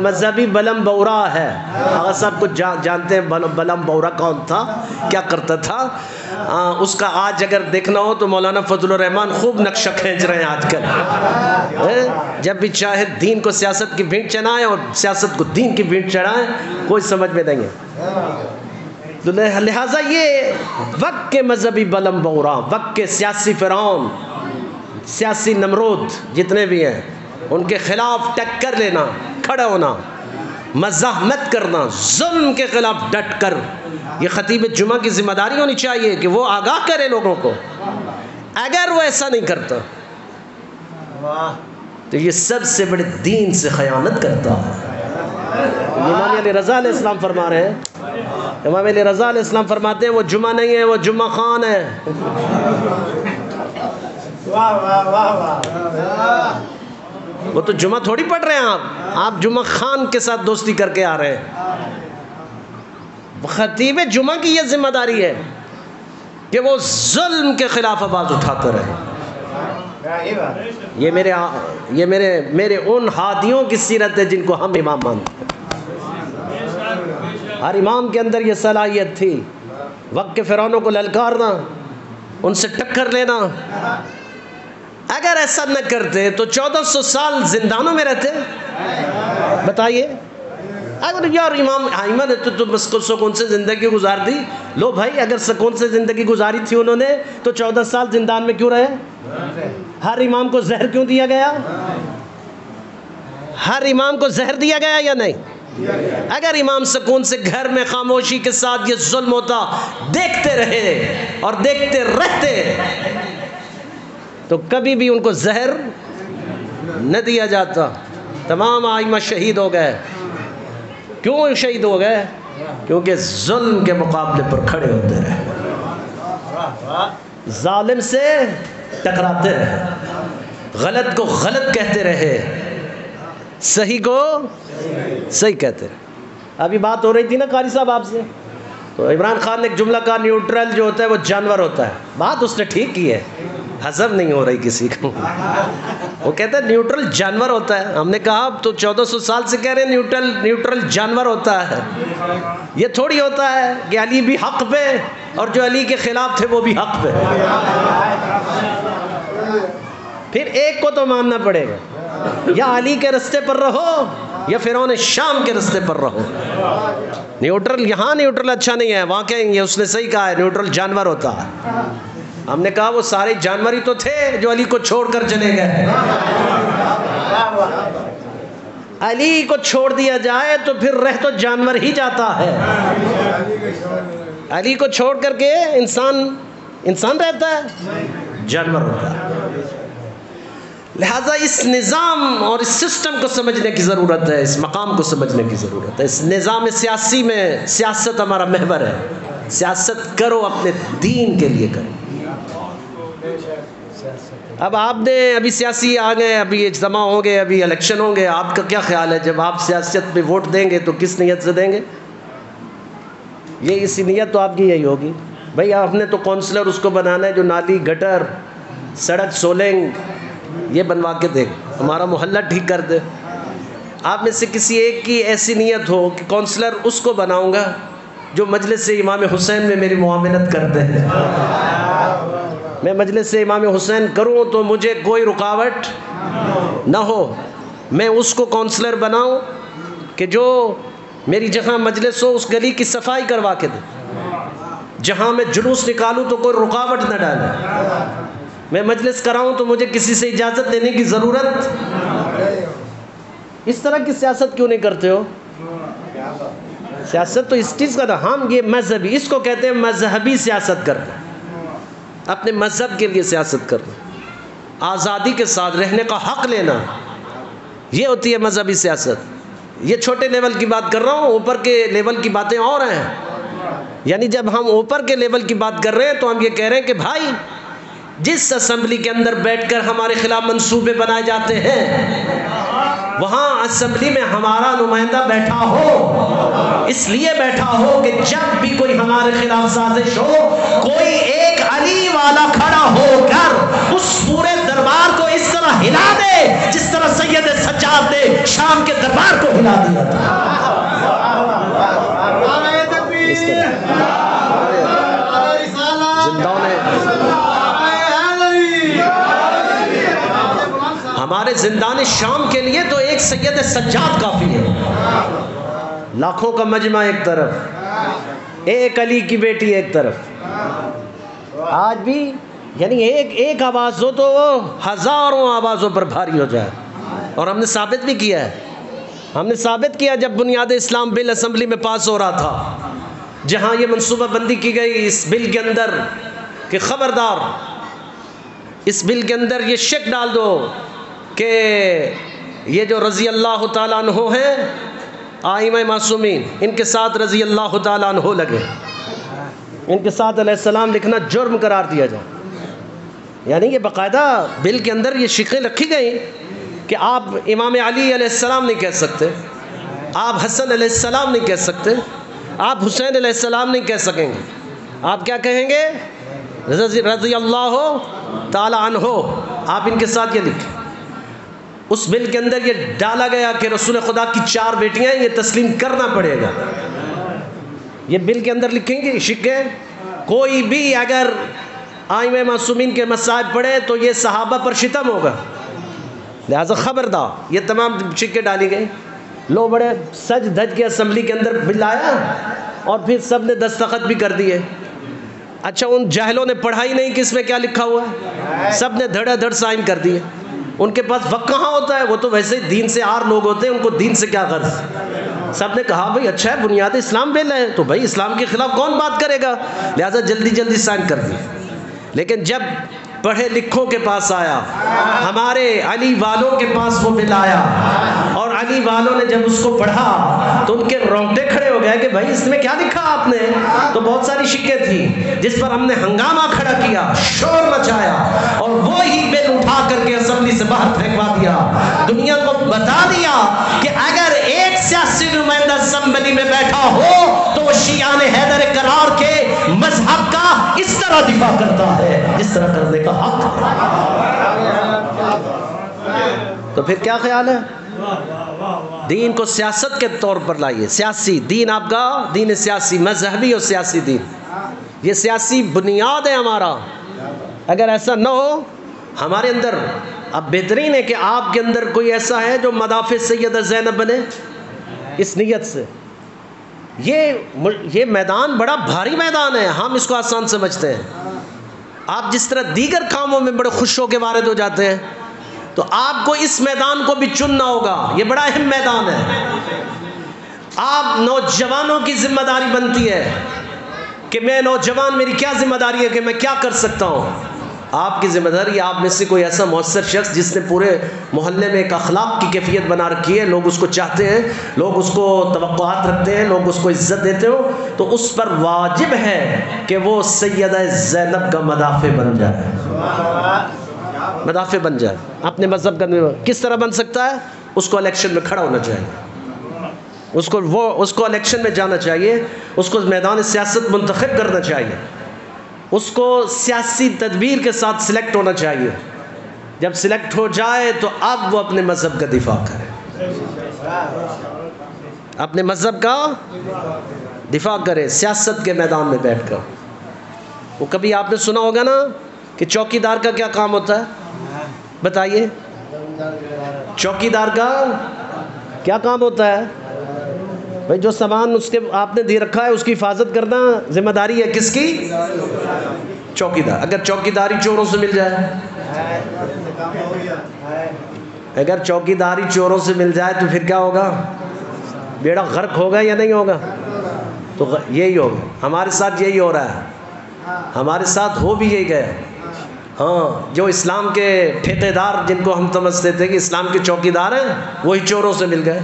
B: مذہبی بلم بورا ہے. آغا صاحب کو جانتے ہیں بلم بورا کون تھا، کیا کرتا تھا. اس کا آج اگر دیکھنا ہو تو مولانا فضل الرحمان خوب نقشہ کھینچ رہے ہیں آج کل. جب بھی چاہے دین کو سیاست کی بھینٹ چڑھائیں اور سیاست کو دین کی بھینٹ چڑھائیں، کوئی سمجھ میں نہیں ہے. لہٰذا یہ وقت کے مذہبی بلم بورا، وقت کے سیاسی فرعون، سیاسی نمرود جتنے بھی ہیں، ان کے خلاف ٹکر لینا، کھڑا ہونا، مزاحمت کرنا، ظلم کے خلاف ڈٹ کر، یہ خطیب جمعہ کی ذمہ داری ہونی چاہیے کہ وہ آگاہ کرے لوگوں کو. اگر وہ ایسا نہیں کرتا تو یہ سب سے بڑے دین سے خیانت کرتا. امام علی رضا علیہ السلام فرما رہے ہیں، امام علی رضا علیہ السلام فرماتے ہیں وہ جمعہ نہیں ہے، وہ جمعہ خان ہے. وہ تو جمعہ تھوڑی پڑھ رہے ہیں آپ جمعہ خان کے ساتھ دوستی کر کے آ رہے ہیں. خطیب جمعہ کی یہ ذمہ داری ہے کہ وہ ظلم کے خلاف آواز اٹھاتے رہے. یہ میرے ان ہادیوں کی سیرت ہے جن کو ہم امام مانتے ہیں. ہر امام کے اندر یہ صلاحیت تھی، وقت کے فرعونوں کو للکارنا، ان سے ٹکر لینا. اگر ایسا نہ کرتے تو 1400 سال زندانوں میں رہتے. بتائیے اگر یار امام ائمہ نے تو سکون سے زندگی گزار دی. لو بھائی اگر سکون سے زندگی گزاری تھی انہوں نے تو 14 سال زندان میں کیوں رہے؟ ہر امام کو زہر کیوں دیا گیا؟ ہر امام کو زہر دیا گیا یا نہیں؟ اگر امام سکون سے گھر میں خاموشی کے ساتھ یہ ظلم ہوتا، دیکھتے رہے اور دیکھتے رہتے، تو کبھی بھی ان کو زہر نہ دیا جاتا. تمام ائمہ شہید ہو گئے. کیوں شہید ہو گئے؟ کیونکہ ظلم کے مقابلے پر کھڑے ہوتے رہے، ظالم سے ٹکراتے رہے. غلط کو غلط کہتے رہے، صحیح کو صحیح کہتے رہے۔ ابھی بات ہو رہی تھی نا قاری صاحب آپ سے، تو عمران خان نے ایک جملہ کہا نیوٹرل جو ہوتا ہے وہ جانور ہوتا ہے، بات اس نے ٹھیک کی ہے، ہضم نہیں ہو رہی کسی کو۔ وہ کہتا ہے نیوٹرل جانور ہوتا ہے، ہم نے کہا تو 1400 سال سے کہہ رہے ہیں نیوٹرل جانور ہوتا ہے۔ یہ تھوڑی ہوتا ہے کہ علی بھی حق پہ اور جو علی کے خلاف تھے وہ بھی حق پہ، پھر ایک کو تو ماننا پڑے گا، یا علی کے رستے پر رہو یا فرعون شام کے رستے پر رہو۔ نیوٹرل یہاں نیوٹرل اچھا نہیں ہے، وہاں کہیں گے اس نے صحیح کہا ہے نیوٹرل جانور ہوتا ہے۔ ہم نے کہا وہ سارے جانور ہی تو تھے جو علی کو چھوڑ کر چلے گئے۔ علی کو چھوڑ دیا جائے تو پھر رہ تو جانور ہی جاتا ہے، علی کو چھوڑ کر کے انسان رہتا ہے، جانور ہوتا ہے۔ لہٰذا اس نظام اور اس سسٹم کو سمجھنے کی ضرورت ہے، اس مقام کو سمجھنے کی ضرورت ہے۔ اس نظام سیاسی میں سیاست ہمارا محور ہے، سیاست کرو اپنے دین کے لیے کرو۔ اب آپ نے ابھی سیاسی آ گئے، ابھی اجتماع ہوں گے، ابھی الیکشن ہوں گے، آپ کا کیا خیال ہے جب آپ سیاست پہ ووٹ دیں گے تو کس نیت سے دیں گے؟ یہ اسی نیت تو آپ کی یہی ہوگی، بھئی آپ نے تو کونسلر اس کو بنانا ہے جو نالی گٹر سڑک سولنگ یہ بنوا کے دے، ہمارا محلہ ٹھیک کر دے۔ آپ میں سے کسی ایک کی ایسی نیت ہو کہ کونسلر اس کو بناؤں گا جو مجلس امام حسین میں میری معاونت کرتے ہیں، میں مجلس امام حسین کروں تو مجھے کوئی رکاوٹ نہ ہو، میں اس کو کونسلر بناؤں کہ جو میری جہاں مجلس ہو اس گلی کی صفائی کروا کے دے، جہاں میں جلوس نکالوں تو کوئی رکاوٹ نہ ڈالے، میں مجلس کراؤں تو مجھے کسی سے اجازت لینے کی ضرورت۔ اس طرح کی سیاست کیوں نہیں کرتے ہو؟ سیاست تو اس چیز کا تھا، ہم یہ مذہبی، اس کو کہتے ہیں مذہبی سیاست کرنا، اپنے مذہب کے لیے سیاست کرنا، آزادی کے ساتھ رہنے کا حق لینا، یہ ہوتی ہے مذہبی سیاست۔ یہ چھوٹے لیول کی بات کر رہا ہوں، اوپر کے لیول کی باتیں اور ہیں۔ یعنی جب ہم اوپر کے لیول کی بات کر رہے ہیں تو ہم یہ کہہ رہے ہیں کہ بھائی جس اسمبلی کے اندر بیٹھ کر ہمارے خلاف منصوبے بنائے جاتے ہیں وہاں اسمبلی میں ہمارا نمائندہ بیٹھا ہو، اس لیے بیٹھا ہو کہ جب بھی کوئی ہمارے خلاف سازش ہو، کوئی ایک علی والا کھڑا ہو کر اس پورے دربار کو اس طرح ہلا دے جس طرح سید سجاد نے شام کے دربار کو ہلا دیا تھا۔ ہمارے زندان شام کے لیے تو ایک سید سجاد کافی ہے، لاکھوں کا مجمع ایک طرف، ایک علی کی بیٹی ایک طرف۔ آج بھی یعنی ایک آواز ہو تو وہ ہزاروں آوازوں پر بھاری ہو جائے، اور ہم نے ثابت بھی کیا ہے، ہم نے ثابت کیا جب بنیاد اسلام بل اسمبلی میں پاس ہو رہا تھا، جہاں یہ منصوبہ بندی کی گئی اس بل کے اندر کہ خبردار اس بل کے اندر یہ شک ڈال دو کہ یہ جو رضی اللہ تعالیٰ عنہ ہیں آئمہ معصومین، ان کے ساتھ رضی اللہ تعالیٰ عنہ لگے، ان کے ساتھ علیہ السلام لکھنا جرم قرار دیا جائے۔ یعنی یہ باقاعدہ بل کے اندر یہ شقیں رکھی گئی کہ آپ امام علی علیہ السلام نہیں کہہ سکتے، آپ حسن علیہ السلام نہیں کہہ سکتے، آپ حسین علیہ السلام نہیں کہہ سکیں گے، آپ کیا کہیں گے؟ رضی اللہ تعالیٰ عنہ، آپ ان کے ساتھ یہ لکھیں۔ اس بل کے اندر یہ ڈالا گیا کہ رسول خدا کی 4 بیٹیاں یہ تسلیم کرنا پڑے گا، یہ بل کے اندر لکھیں گے شکیں، کوئی بھی اگر آئمہ معصومین کے مصائب پڑے تو یہ صحابہ پر شتم ہوگا، لہذا خبردار۔ یہ تمام شکیں ڈالی گئی، لو بڑے سج دھج کے اسمبلی کے اندر بل آیا اور پھر سب نے دستخط بھی کر دیے۔ اچھا ان جاہلوں نے پڑھا ہی نہیں کہ اس میں کیا لکھا ہوا ہے، سب نے دھڑا دھڑ سائن کر دیے۔ ان کے پاس وقت کہاں ہوتا ہے، وہ تو ویسے ہی دین سے آر لوگ ہوتے ہیں، ان کو دین سے کیا غرض۔ سب نے کہا بھائی اچھا ہے بنیاد اسلام بل ہے تو بھائی اسلام کے خلاف کون بات کرے گا، لہذا جلدی جلدی سائن کر دی۔ لیکن جب پڑھے لکھوں کے پاس آیا، ہمارے علی والوں کے پاس وہ بل آیا اور علی والوں نے جب اس کو پڑھا تو ان کے رونگٹے کھڑے ہو گئے کہ بھائی اس میں کیا لکھا آپ نے؟ تو بہت ساری شکیں تھی جس پر ہم نے ہنگامہ کھڑا کیا، شور مچایا، اور وہی بل اٹھا کر کے اسمبلی سے باہر پھینکوا دیا، دنیا کو بتا دیا کہ اگر ایک سیاسی نمائندہ اسمبلی میں بیٹھا ہو تو وہ شیعان حیدر کرار کے مذہب کا اس طرح دفاع کرتا ہے جس طرح کرنے کا حق ہے۔ تو پھر کیا خیال ہے؟ دین کو سیاست کے طور پر لائیے، سیاسی دین، آپ کا دین سیاسی، مذہبی اور سیاسی دین، یہ سیاسی بنیاد ہے ہمارا۔ اگر ایسا نہ ہو ہمارے اندر، اب بہترین ہے کہ آپ کے اندر کوئی ایسا ہے جو مدافع سیدہ زینب بنے اس نیت سے۔ یہ میدان بڑا بھاری میدان ہے، ہم اس کو آسان سمجھتے ہیں۔ آپ جس طرح دیگر کاموں میں بڑے خوش ہو کے وارد ہو جاتے ہیں، تو آپ کو اس میدان کو بھی چننا ہوگا، یہ بڑا اہم میدان ہے۔ آپ نوجوانوں کی ذمہ داری بنتی ہے کہ میں نوجوان، میری کیا ذمہ داری ہے کہ میں کیا کر سکتا ہوں۔ آپ کی ذمہ داری، آپ میں سے کوئی ایسا مؤثر شخص جس نے پورے محلے میں ایک اخلاق کی کیفیت بنا رکھی ہے، لوگ اس کو چاہتے ہیں، لوگ اس کو توقعات رکھتے ہیں، لوگ اس کو عزت دیتے ہو، تو اس پر واجب ہے کہ وہ سیدہ زینب کا مدافع بن جائے، مدافع بن جائے اپنے مذہب کا۔ کس طرح بن سکتا ہے؟ اس کو الیکشن میں کھڑا ہونا چاہیے، اس کو الیکشن میں جانا چاہیے، اس کو میدان سیاست منتخب کرنا چاہیے، اس کو سیاسی تدبیر کے ساتھ سلیکٹ ہونا چاہیے۔ جب سلیکٹ ہو جائے تو اب وہ اپنے مذہب کا دفاع کرے، اپنے مذہب کا دفاع کرے سیاست کے میدان میں بیٹھ کر۔ وہ کبھی آپ نے سنا ہوگا نا کہ چوکی دار کا کیا کام ہوتا ہے؟ بتائیے، چوکی دار کا کیا کام ہوتا ہے؟ بھائی جو سامان اس کے آپ نے دے رکھا ہے اس کی حفاظت کرنا ذمہ داری ہے کس کی؟ چوکی دار۔ اگر چوکی داری چوروں سے مل جائے، اگر چوکی داری چوروں سے مل جائے تو پھر کیا ہوگا؟ بیڑا غرق ہوگا یا نہیں ہوگا؟ تو یہی ہوگا، ہمارے ساتھ یہی ہو رہا ہے، ہمارے ساتھ ہو بھی یہی گیا۔ ہاں، جو اسلام کے ٹھیکے دار جن کو ہم سمجھتے تھے کہ اسلام کے چوکی دار ہیں، وہی چوروں سے مل گئے۔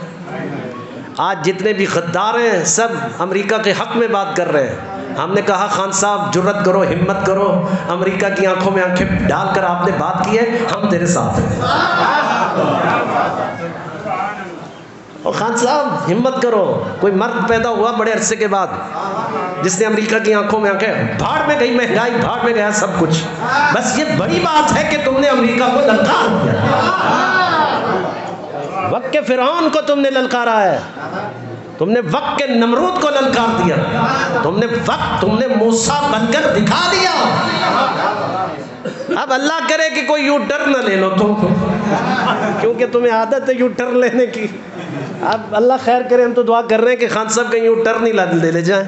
B: آج جتنے بھی غدار ہیں سب امریکہ کے حق میں بات کر رہے ہیں۔ ہم نے کہا خان صاحب جرت کرو، ہمت کرو، امریکہ کی آنکھوں میں آنکھیں ڈال کر آپ نے بات کی ہے، ہم تیرے ساتھ ہیں۔ اور خان صاحب ہمت کرو، کوئی مرد پیدا ہوا بڑے عرصے کے بعد جس نے امریکہ کی آنکھوں میں آنکھیں، بھاڑ میں گئی مہنگائی، بھاڑ میں گیا سب کچھ، بس یہ بڑی بات ہے کہ تم نے امریکہ کو للکار دیا۔ وقت کے فرعون کو تم نے للکارا ہے، تم نے وقت کے نمرود کو للکار دیا، تم نے موسیٰ بن کر دکھا دیا۔ اب اللہ کرے کہ کوئی یو ٹرن نہ لے لو تم، کیونکہ تمہیں عادت ہے یو ٹرن لینے کی۔ اب اللہ خیر کرے، ہم تو دعا کر رہے ہیں کہ خان صاحب کہیں یو ٹرن نہیں لے جائیں۔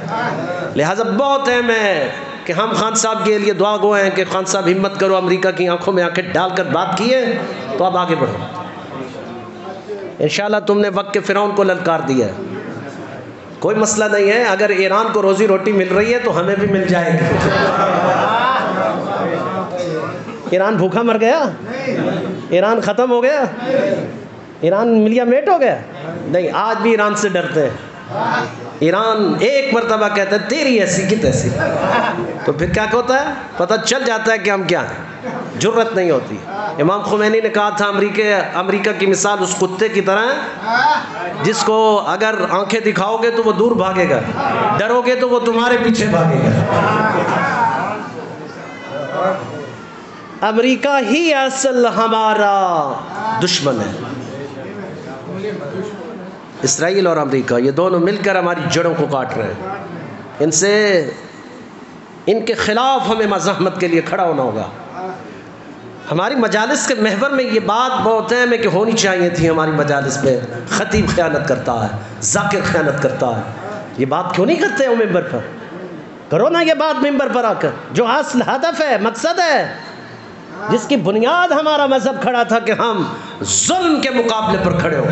B: لہٰذا بہت اہم ہے کہ ہم خان صاحب کے لیے دعا گو ہیں کہ خان صاحب ہمت کرو، امریکہ کی آنکھوں میں آنکھیں ڈال کر بات کی ہے تو اب آگے بڑھو۔ انشاءاللہ تم نے وقت کے فرعون کو للکار دیا ہے، کوئی مسئلہ نہیں ہے، اگر ایران کو روزی روٹی مل رہی ہے تو ہمیں بھی مل جائے گی۔ ایران بھوکا مر گیا؟ ایران ختم ہو گیا؟ ایران ملیا میٹ ہو گیا؟ نہیں، آج بھی ایران سے ڈرتے ہیں۔ ایران ایک مرتبہ کہتا ہے تیری ایسی کی تیسی، تو پھر کیا ہوتا ہے؟ پتہ چل جاتا ہے کہ ہم کیا ہیں، جرت نہیں ہوتی۔ امام خمینی نے کہا تھا امریکہ کی مثال اس کتے کی طرح ہے جس کو اگر آنکھیں دکھاؤ گے تو وہ دور بھاگے گا، ڈرو گے تو وہ تمہارے پیچھے بھاگے گا۔ امریکہ ہی اصل ہمارا دشمن ہے۔ اسرائیل اور امریکہ یہ دونوں مل کر ہماری جڑوں کو کاٹ رہے ہیں، ان کے خلاف ہمیں مزاحمت کے لیے کھڑا ہونا ہوگا۔ ہماری مجالس کے محور میں یہ بات بہت اہم ہے کہ ہونی چاہیے تھی ہماری مجالس میں۔ خطیب خیانت کرتا ہے، ذاکر خیانت کرتا ہے، یہ بات کیوں نہیں کرتے ہو ممبر پر؟ کرو نا یہ بات ممبر پر آ کر، جو اصل ہدف ہے، مقصد ہے، جس کی بنیاد ہمارا مذہب کھڑا تھا کہ ہم ظلم کے مقابلے پر کھڑے ہوں،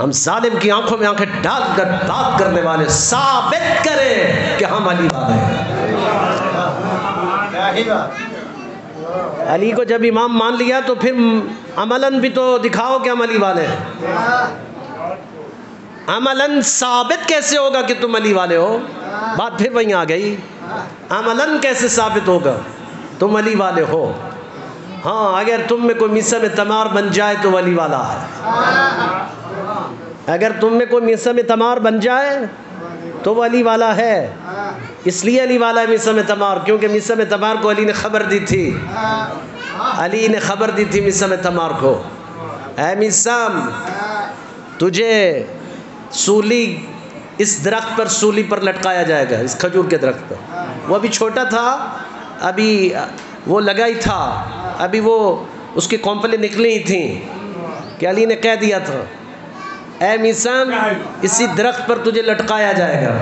B: ہم ظالم کی آنکھوں میں آنکھیں ڈال کر بات کرنے والے، ثابت کریں کہ ہم علی والے ہیں۔ علی کو جب امام مان لیا تو پھر عملاً بھی تو دکھاؤ کہ ہم علی والے ہیں، عملاً ثابت کیسے ہوگا کہ تم علی والے ہو؟ بات پھر وہیں آ گئی، عملاً کیسے ثابت ہوگا تم علی والے ہو؟ ہاں اگر تم میں کوئی میثم تمار بن جائے تو ولی والا ہے، اگر تم میں کوئی میثم تمار بن جائے تو وہ علی والا ہے۔ اس لیے علی والا ہے میثم تمار، کیونکہ میثم تمار کو علی نے خبر دی تھی، علی نے خبر دی تھی میثم تمار کو، اے میثم تجھے سولی، اس درخت پر سولی پر لٹکایا جائے گا، اس کھجور کے درخت پر۔ وہ ابھی چھوٹا تھا، ابھی وہ لگا ہی تھا، ابھی وہ اس کی کونپلیں نکلی ہی تھیں کہ علی نے کہہ دیا تھا اے میثم اسی درخت پر تجھے لٹکایا جائے گا۔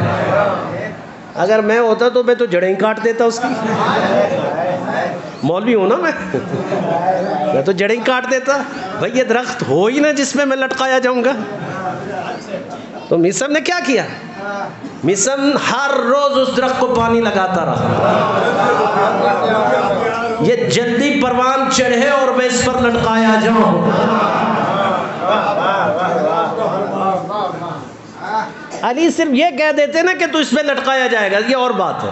B: اگر میں ہوتا تو میں تو جڑیں ہی کاٹ دیتا اس کی، مولوی ہوں نا میں تو جڑیں ہی کاٹ دیتا، بھئی یہ درخت ہو ہی نا جس میں میں لٹکایا جاؤں گا۔ تو میثم نے کیا کیا؟ میثم ہر روز اس درخت کو پانی لگاتا رہا، یہ جلدی پروان چڑھے اور میں اس پر لٹکایا جاؤں۔ علی صرف یہ کہہ دیتے نا کہ تو اس پہ لٹکایا جائے گا، یہ اور بات ہے۔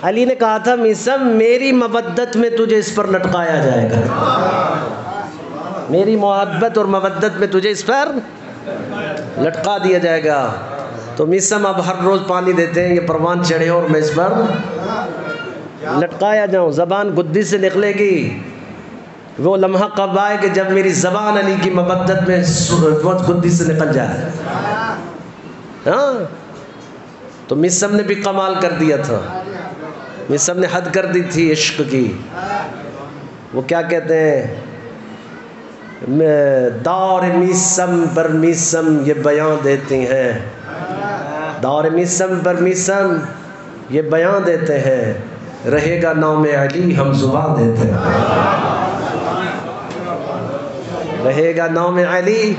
B: علی نے کہا تھا میثم میری مودت میں تجھے اس پر لٹکایا جائے گا، میری محبت اور مودت میں تجھے اس پر لٹکا دیا جائے گا۔ تو میثم اب ہر روز پانی دیتے ہیں، یہ پروان چڑھے اور میں اس پر لٹکایا جاؤں، زبان گدی سے نکلے گی۔ وہ لمحہ کب آئے کہ جب میری زبان علی کی مودت میں گدی سے نکل جائے۔ ہاں تو میثم نے بھی کمال کر دیا تھا، میثم نے حد کر دی تھی عشق کی۔ وہ کیا کہتے ہیں، دور میثم پر میثم یہ بیان دیتے ہیں، دور میثم پر میثم یہ بیان دیتے ہیں، رہے گا نام علی ہم زبان دیتے ہیں، رہے گا نام علی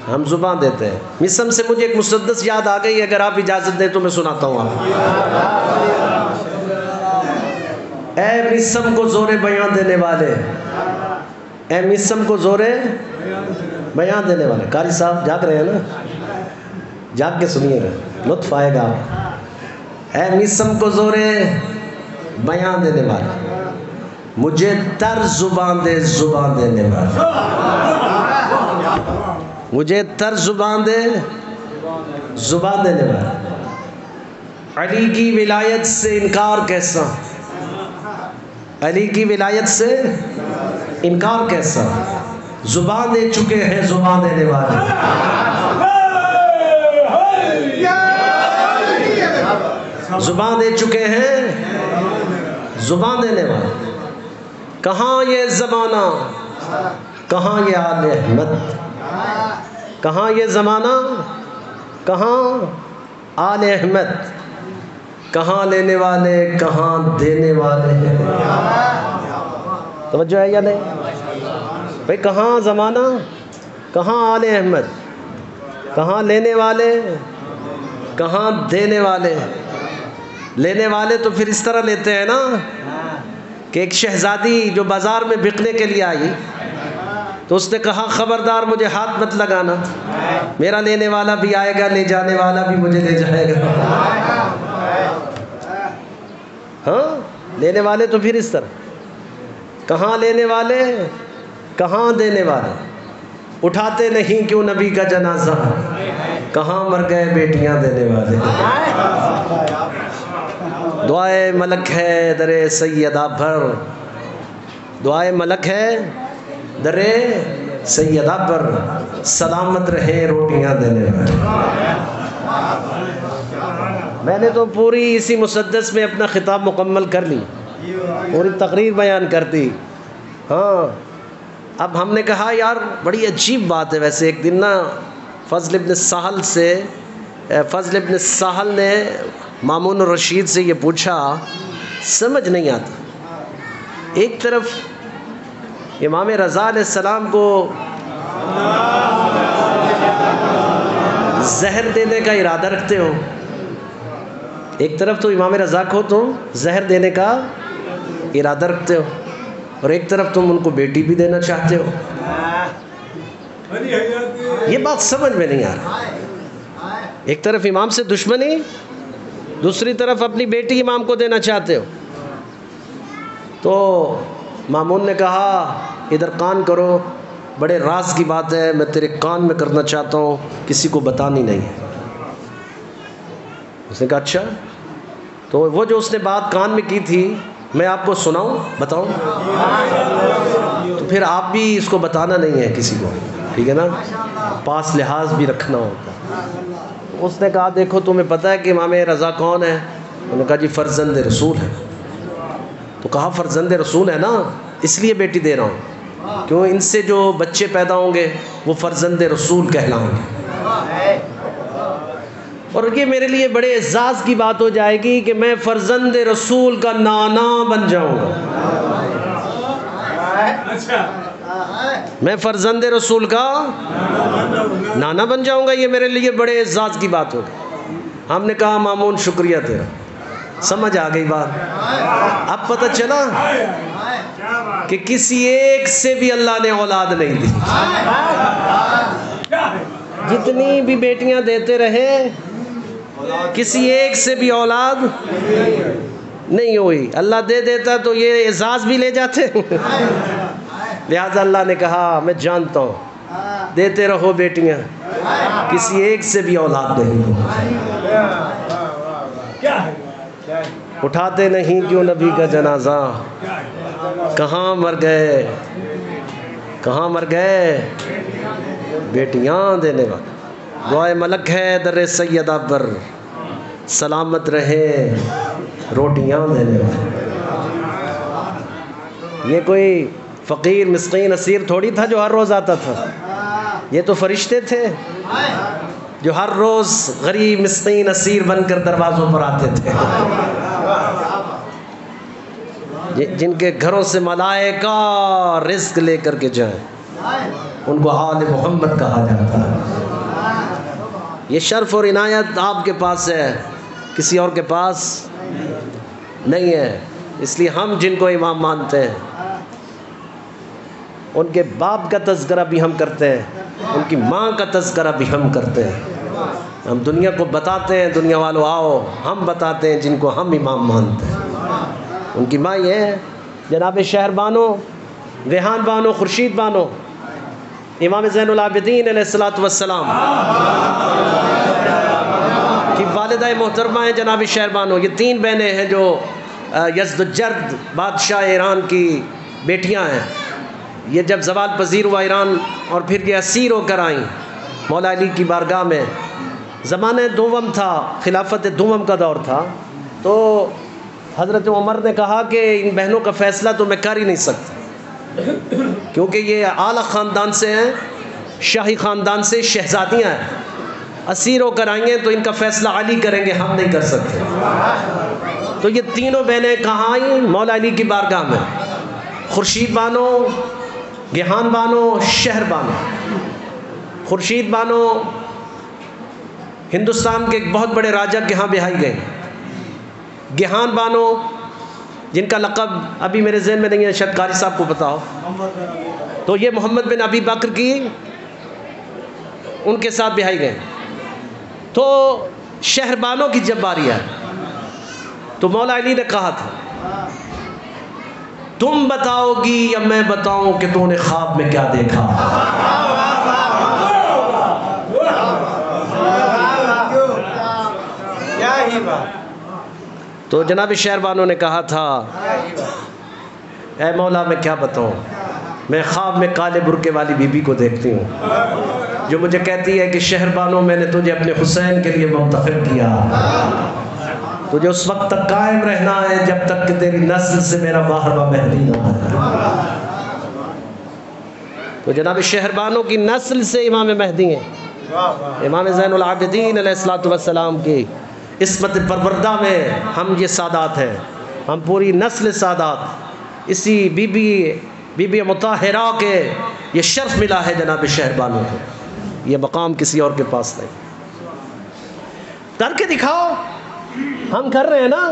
B: ہم زبان دیتے ہیں۔ میثم سے مجھے ایک مسدس یاد آ گئی، اگر آپ اجازت دیں تو میں سناتا ہوں آپ۔ اے میثم کو زور بیان دینے والے، اے میثم کو زور بیان دینے والے، قاری صاحب جاگ رہے ہیں نا، جاگ کے سنیے گا، لطف آئے گا۔ اے میثم کو زور بیان دینے والے، مجھے تر زبان دے زبان دینے والے، مجھے تر زبان دے زبان دینے والے۔ علی کی ولایت سے انکار کیسا، علی کی ولایت سے انکار کیسا، زبان دے چکے ہیں زبان دینے والے، زبان دے چکے ہیں زبان دینے والے۔ کہاں یہ زمانہ، کہاں یہ آل احمد، کہاں یہ زمانہ، کہاں آل احمد، کہاں لینے والے کہاں دینے والے ہیں۔ توجہ ہے یا نہیں بھئی؟ کہاں زمانہ، کہاں آل احمد، کہاں لینے والے کہاں دینے والے۔ لینے والے تو پھر اس طرح لیتے ہیں نا کہ ایک شہزادی جو بازار میں بکنے کے لیے آئی تو اس نے کہا خبردار مجھے ہاتھ مت لگانا، میرا لینے والا بھی آئے گا، لے جانے والا بھی مجھے لے جائے گا۔ ہاں لینے والے تو پھر اس طرح، کہاں لینے والے کہاں دینے والے۔ اٹھاتے نہیں کیوں نبی کا جنازہ، کہاں مر گئے بیٹیاں دینے والے۔ دعائے ملک ہے در سیدہ پر، دعائے ملک ہے در سیدہ پر، سلامت رہے روٹیاں دینے والے۔ میں نے تو پوری اسی مسدس میں اپنا خطاب مکمل کر لی، پوری تقریر بیان کر دی۔ ہاں اب ہم نے کہا یار بڑی عجیب بات ہے، ویسے ایک دن نا فضل ابن سہل نے مامون الرشید سے یہ پوچھا، سمجھ نہیں آتا، ایک طرف امام رضا علیہ السلام کو زہر دینے کا ارادہ رکھتے ہو، ایک طرف تو امام رضا کو تم زہر دینے کا ارادہ رکھتے ہو، اور ایک طرف تم ان کو بیٹی بھی دینا چاہتے ہو، یہ بات سمجھ میں نہیں آ رہی. ایک طرف امام سے دشمنی، دوسری طرف اپنی بیٹی امام کو دینا چاہتے ہو. تو مامون نے کہا ادھر کان کرو، بڑے راز کی بات ہے، میں تیرے کان میں کرنا چاہتا ہوں، کسی کو بتانی نہیں ہے. اس نے کہا اچھا. تو وہ جو اس نے بات کان میں کی تھی میں آپ کو سناؤں، بتاؤں؟ تو پھر آپ بھی اس کو بتانا نہیں ہے کسی کو، ٹھیک ہے نا، پاس لحاظ بھی رکھنا ہوتا. اس نے کہا دیکھو تمہیں پتہ ہے کہ امام رضا کون ہے؟ انہوں نے کہا جی فرزند رسول ہے. تو کہا فرزند رسول ہے نا، اس لیے بیٹی دے رہا ہوں کیوں ان سے جو بچے پیدا ہوں گے وہ فرزند رسول کہلائیں گے، اور یہ میرے لیے بڑے اعزاز کی بات ہو جائے گی کہ میں فرزند رسول کا نانا بن جاؤں گا. میں فرزند رسول کا نانا بن جاؤں گا، یہ میرے لیے بڑے اعزاز کی بات ہوگی. ہم نے کہا مامون شکریہ تیرا، سمجھ آ گئی بات. اب پتہ چلا کہ کسی ایک سے بھی اللہ نے اولاد نہیں دی. جتنی بھی بیٹیاں دیتے رہے کسی ایک سے بھی اولاد نہیں ہوئی. اللہ دے دیتا تو یہ اعزاز بھی لے جاتے. لہذا اللہ نے کہا میں جانتا ہوں دیتے رہو بیٹیاں، کسی ایک سے بھی اولاد نہیں ہوئی. اٹھاتے نہیں کیوں نبی کا جنازہ، کہاں مر گئے کہاں مر گئے بیٹیاں دینے والا. دعائے ملک ہے در سیدہ پر، سلامت رہے روٹیاں دینے والے. یہ کوئی فقیر مسکین اسیر تھوڑی تھا جو ہر روز آتا تھا، یہ تو فرشتے تھے جو ہر روز غریب مسکین اسیر بن کر دروازوں پر آتے تھے، جن کے گھروں سے ملائکہ رزق لے کر کے جائیں، ان کو آل محمد کہا جاتا ہے. یہ شرف اور عنایت آپ کے پاس ہے، کسی اور کے پاس نہیں ہے. اس لیے ہم جن کو امام مانتے ہیں ان کے باپ کا تذکرہ بھی ہم کرتے ہیں، ان کی ماں کا تذکرہ بھی ہم کرتے ہیں. ہم دنیا کو بتاتے ہیں، دنیا والوں آؤ، ہم بتاتے ہیں جن کو ہم امام مانتے ہیں. ان کی ماں یہ ہے جناب شہر بانو، ریحان بانو، خورشید بانو، امام زین العابدین علیہ الصلوۃ والسلام کی والدہ محترمہ ہیں جناب شہر بانو. یہ تین بہنیں ہیں جو یزدجرد بادشاہ ایران کی بیٹیاں ہیں. یہ جب زوال پذیر ہوا ایران اور پھر یہ اسیر ہو کر آئیں مولا علی کی بارگاہ میں، زمانہ دوم تھا، خلافت دوم کا دور تھا. تو حضرت عمر نے کہا کہ ان بہنوں کا فیصلہ تو میں کر ہی نہیں سکتا کیونکہ یہ اعلیٰ خاندان سے ہیں، شاہی خاندان سے شہزادیاں ہیں، اسیر ہو کر آئیں گے تو ان کا فیصلہ علی کریں گے، ہم نہیں کر سکتے. تو یہ تینوں بہنیں کہاں آئیں؟ مولا علی کی بارگاہ میں. خورشید بانو، گیہان بانو، شہر بانو. خورشید بانو ہندوستان کے ایک بہت بڑے راجہ کے ہاں بیاہی گئے. گیہان بانو جن کا لقب ابھی میرے ذہن میں نہیں ہے، شاید قاری صاحب کو پتا ہو، تو یہ محمد بن ابی بکر کی ان کے ساتھ بیاہی گئے. تو شہر بانو کی جب باری ہے تو مولا علی نے کہا تھا تم بتاؤ گی یا میں بتاؤں کہ تو نے خواب میں کیا دیکھا. تو جناب شہر بانو نے کہا تھا اے مولا میں کیا بتاؤں، میں خواب میں کالے برقعے والی بی بی کو دیکھتی ہوں جو مجھے کہتی ہے کہ شہر بانو میں نے تجھے اپنے حسین کے لیے منتخب کیا، تجھے اس وقت تک قائم رہنا ہے جب تک کہ تیری نسل سے میرا باہرواں مہدی نہ آئے. تو جناب شہر بانو کی نسل سے امام مہدی ہیں، امام زین العابدین علیہ الصلوۃ والسلام کی عصمت پروردہ میں ہم یہ سادات ہیں، ہم پوری نسل سادات اسی بی بی مطہرہ کے یہ شرف ملا ہے جناب شہر بانو کو. یہ مقام کسی اور کے پاس نہیں. کر کے دکھاؤ، ہم کر رہے ہیں نا.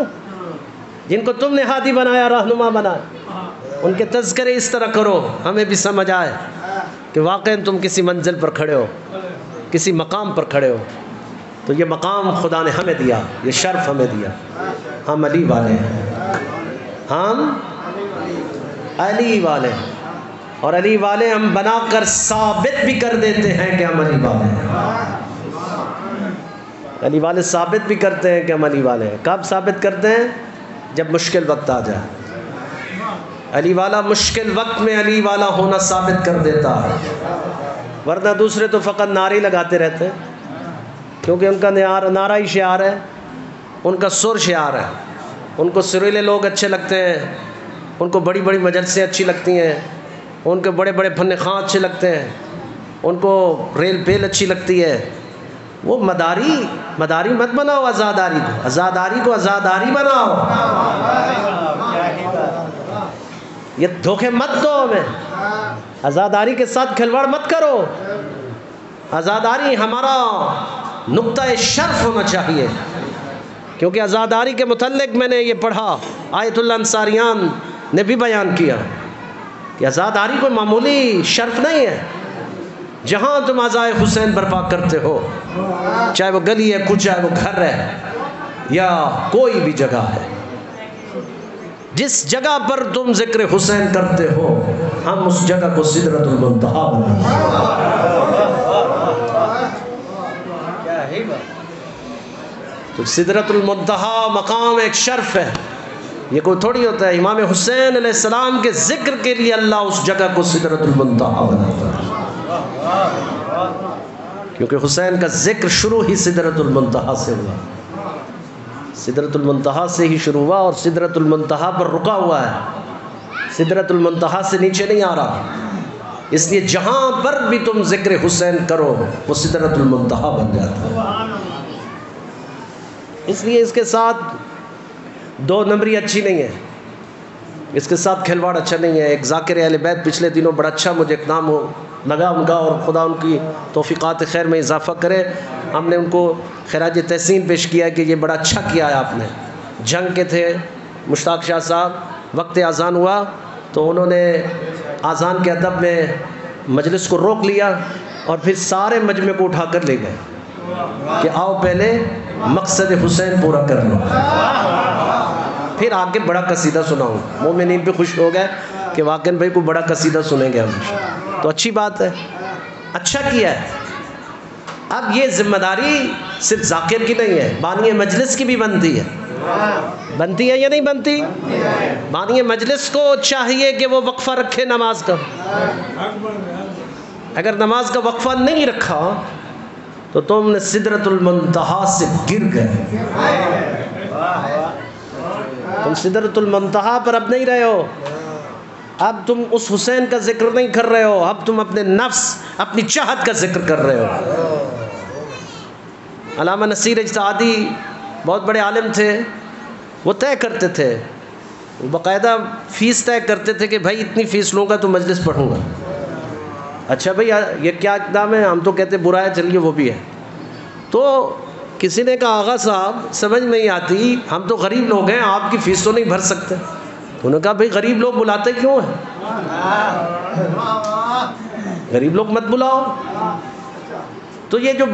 B: جن کو تم نے ہادی بنایا، رہنما بنایا، ان کے تذکرے اس طرح کرو ہمیں بھی سمجھ آئے. کہ واقعاً تم کسی منزل پر کھڑے ہو، کسی مقام پر کھڑے ہو، تو یہ مقام خدا نے ہمیں دیا، یہ شرف ہمیں دیا. ہم علی والے ہیں، ہم علی والے ہیں، اور علی والے ہم بنا کر ثابت بھی کر دیتے ہیں کہ ہم علی والے ہیں. علی والے ثابت بھی کرتے ہیں کہ ہم علی والے ہیں. کب ثابت کرتے ہیں؟ جب مشکل وقت آ جائے. علی والا مشکل وقت میں علی والا ہونا ثابت کر دیتا ہے، ورنہ دوسرے تو فقط نعرے لگاتے رہتے ہیں، کیونکہ ان کا نعرہ ہی شعار ہے، ان کا سر شعار ہے. ان کو سریلے لوگ اچھے لگتے ہیں، ان کو بڑی بڑی مجلسیں اچھی لگتی ہیں، ان کے بڑے بڑے فن خواں اچھے لگتے ہیں، ان کو ریل پیل اچھی لگتی ہے. وہ مداری مت بناؤ، آزاداری کو آزاداری بناؤ. یہ دھوکے مت دو ہمیں، آزاداری کے ساتھ کھلواڑ مت کرو. آزاداری ہمارا نقطہ شرف ہونا چاہیے، کیونکہ آزاداری کے متعلق میں نے یہ پڑھا، آیت اللہ انصاریان نے بھی بیان کیا کہ آزاداری کوئی معمولی شرف نہیں ہے. جہاں تم عزائے حسین برپا کرتے ہو، چاہے وہ گلی ہے، کوچہ ہے، وہ گھر ہے، یا کوئی بھی جگہ ہے، جس جگہ پر تم ذکر حسین کرتے ہو، ہم اس جگہ کو سدرۃ المنتہا بناتے ہیں. تو سدرۃ المنتہا مقام ایک شرف ہے، یہ کوئی تھوڑی ہوتا ہے. امام حسین علیہ السلام کے ذکر کے لیے اللہ اس جگہ کو سدرۃ المنتہا بناتا ہے، کیونکہ حسین کا ذکر شروع ہی سدرۃ المنتہا سے ہوا. سدرۃ المنتہا سے ہی شروع ہوا اور سدرۃ المنتہا پر رکا ہوا ہے، سدرۃ المنتہا سے نیچے نہیں آ رہا. اس لیے جہاں پر بھی تم ذکر حسین کرو وہ سدرۃ المنتہا بن جاتا ہے. اس لیے اس کے ساتھ دو نمبری اچھی نہیں ہے، اس کے ساتھ کھلواڑ اچھا نہیں ہے. ایک ذاکر اہل بیت پچھلے دنوں بڑا اچھا مجھے ایک نام لگا ان کا، اور خدا ان کی توفیقات خیر میں اضافہ کرے. ہم نے ان کو خراج تحسین پیش کیا کہ یہ بڑا اچھا کیا ہے آپ نے. جنگ کے تھے مشتاق شاہ صاحب، وقت اذان ہوا تو انہوں نے اذان کے ادب میں مجلس کو روک لیا اور پھر سارے مجمع کو اٹھا کر لے گئے کہ آؤ پہلے مقصد حسین پورا کر لو، پھر آگے بڑا قصیدہ سناؤں. مومنین پہ خوش ہو گئے کہ واقعاً بھائی کو بڑا قصیدہ سنیں گے ہم، تو اچھی بات ہے، اچھا کیا ہے. اب یہ ذمہ داری صرف ذاکر کی نہیں ہے، بانی مجلس کی بھی بنتی ہے. بنتی ہے یا نہیں بنتی؟ بانی مجلس کو چاہیے کہ وہ وقفہ رکھے نماز کا. اگر نماز کا وقفہ نہیں رکھا تو تم نے سدرۃ المنتہا سے گر گئے. تم سدرۃ المنتہا پر اب نہیں رہے ہو، اب تم اس حسین کا ذکر نہیں کر رہے ہو، اب تم اپنے نفس، اپنی چاہت کا ذکر کر رہے ہو. علامہ نصیر اجتہادی بہت بڑے عالم تھے، وہ طے کرتے تھے، باقاعدہ فیس طے کرتے تھے کہ بھائی اتنی فیس لوں گا تو مجلس پڑھوں گا. اچھا بھائی یہ کیا اقدام ہے؟ ہم تو کہتے برا ہے، چلیے وہ بھی ہے. تو کسی نے کہا آغا صاحب سمجھ نہیں آتی، ہم تو غریب لوگ ہیں، آپ کی فیس تو نہیں بھر سکتے. انہوں نے کہا بھائی غریب لوگ بلاتے کیوں ہیں؟ غریب لوگ مت بلاؤ. تو یہ جو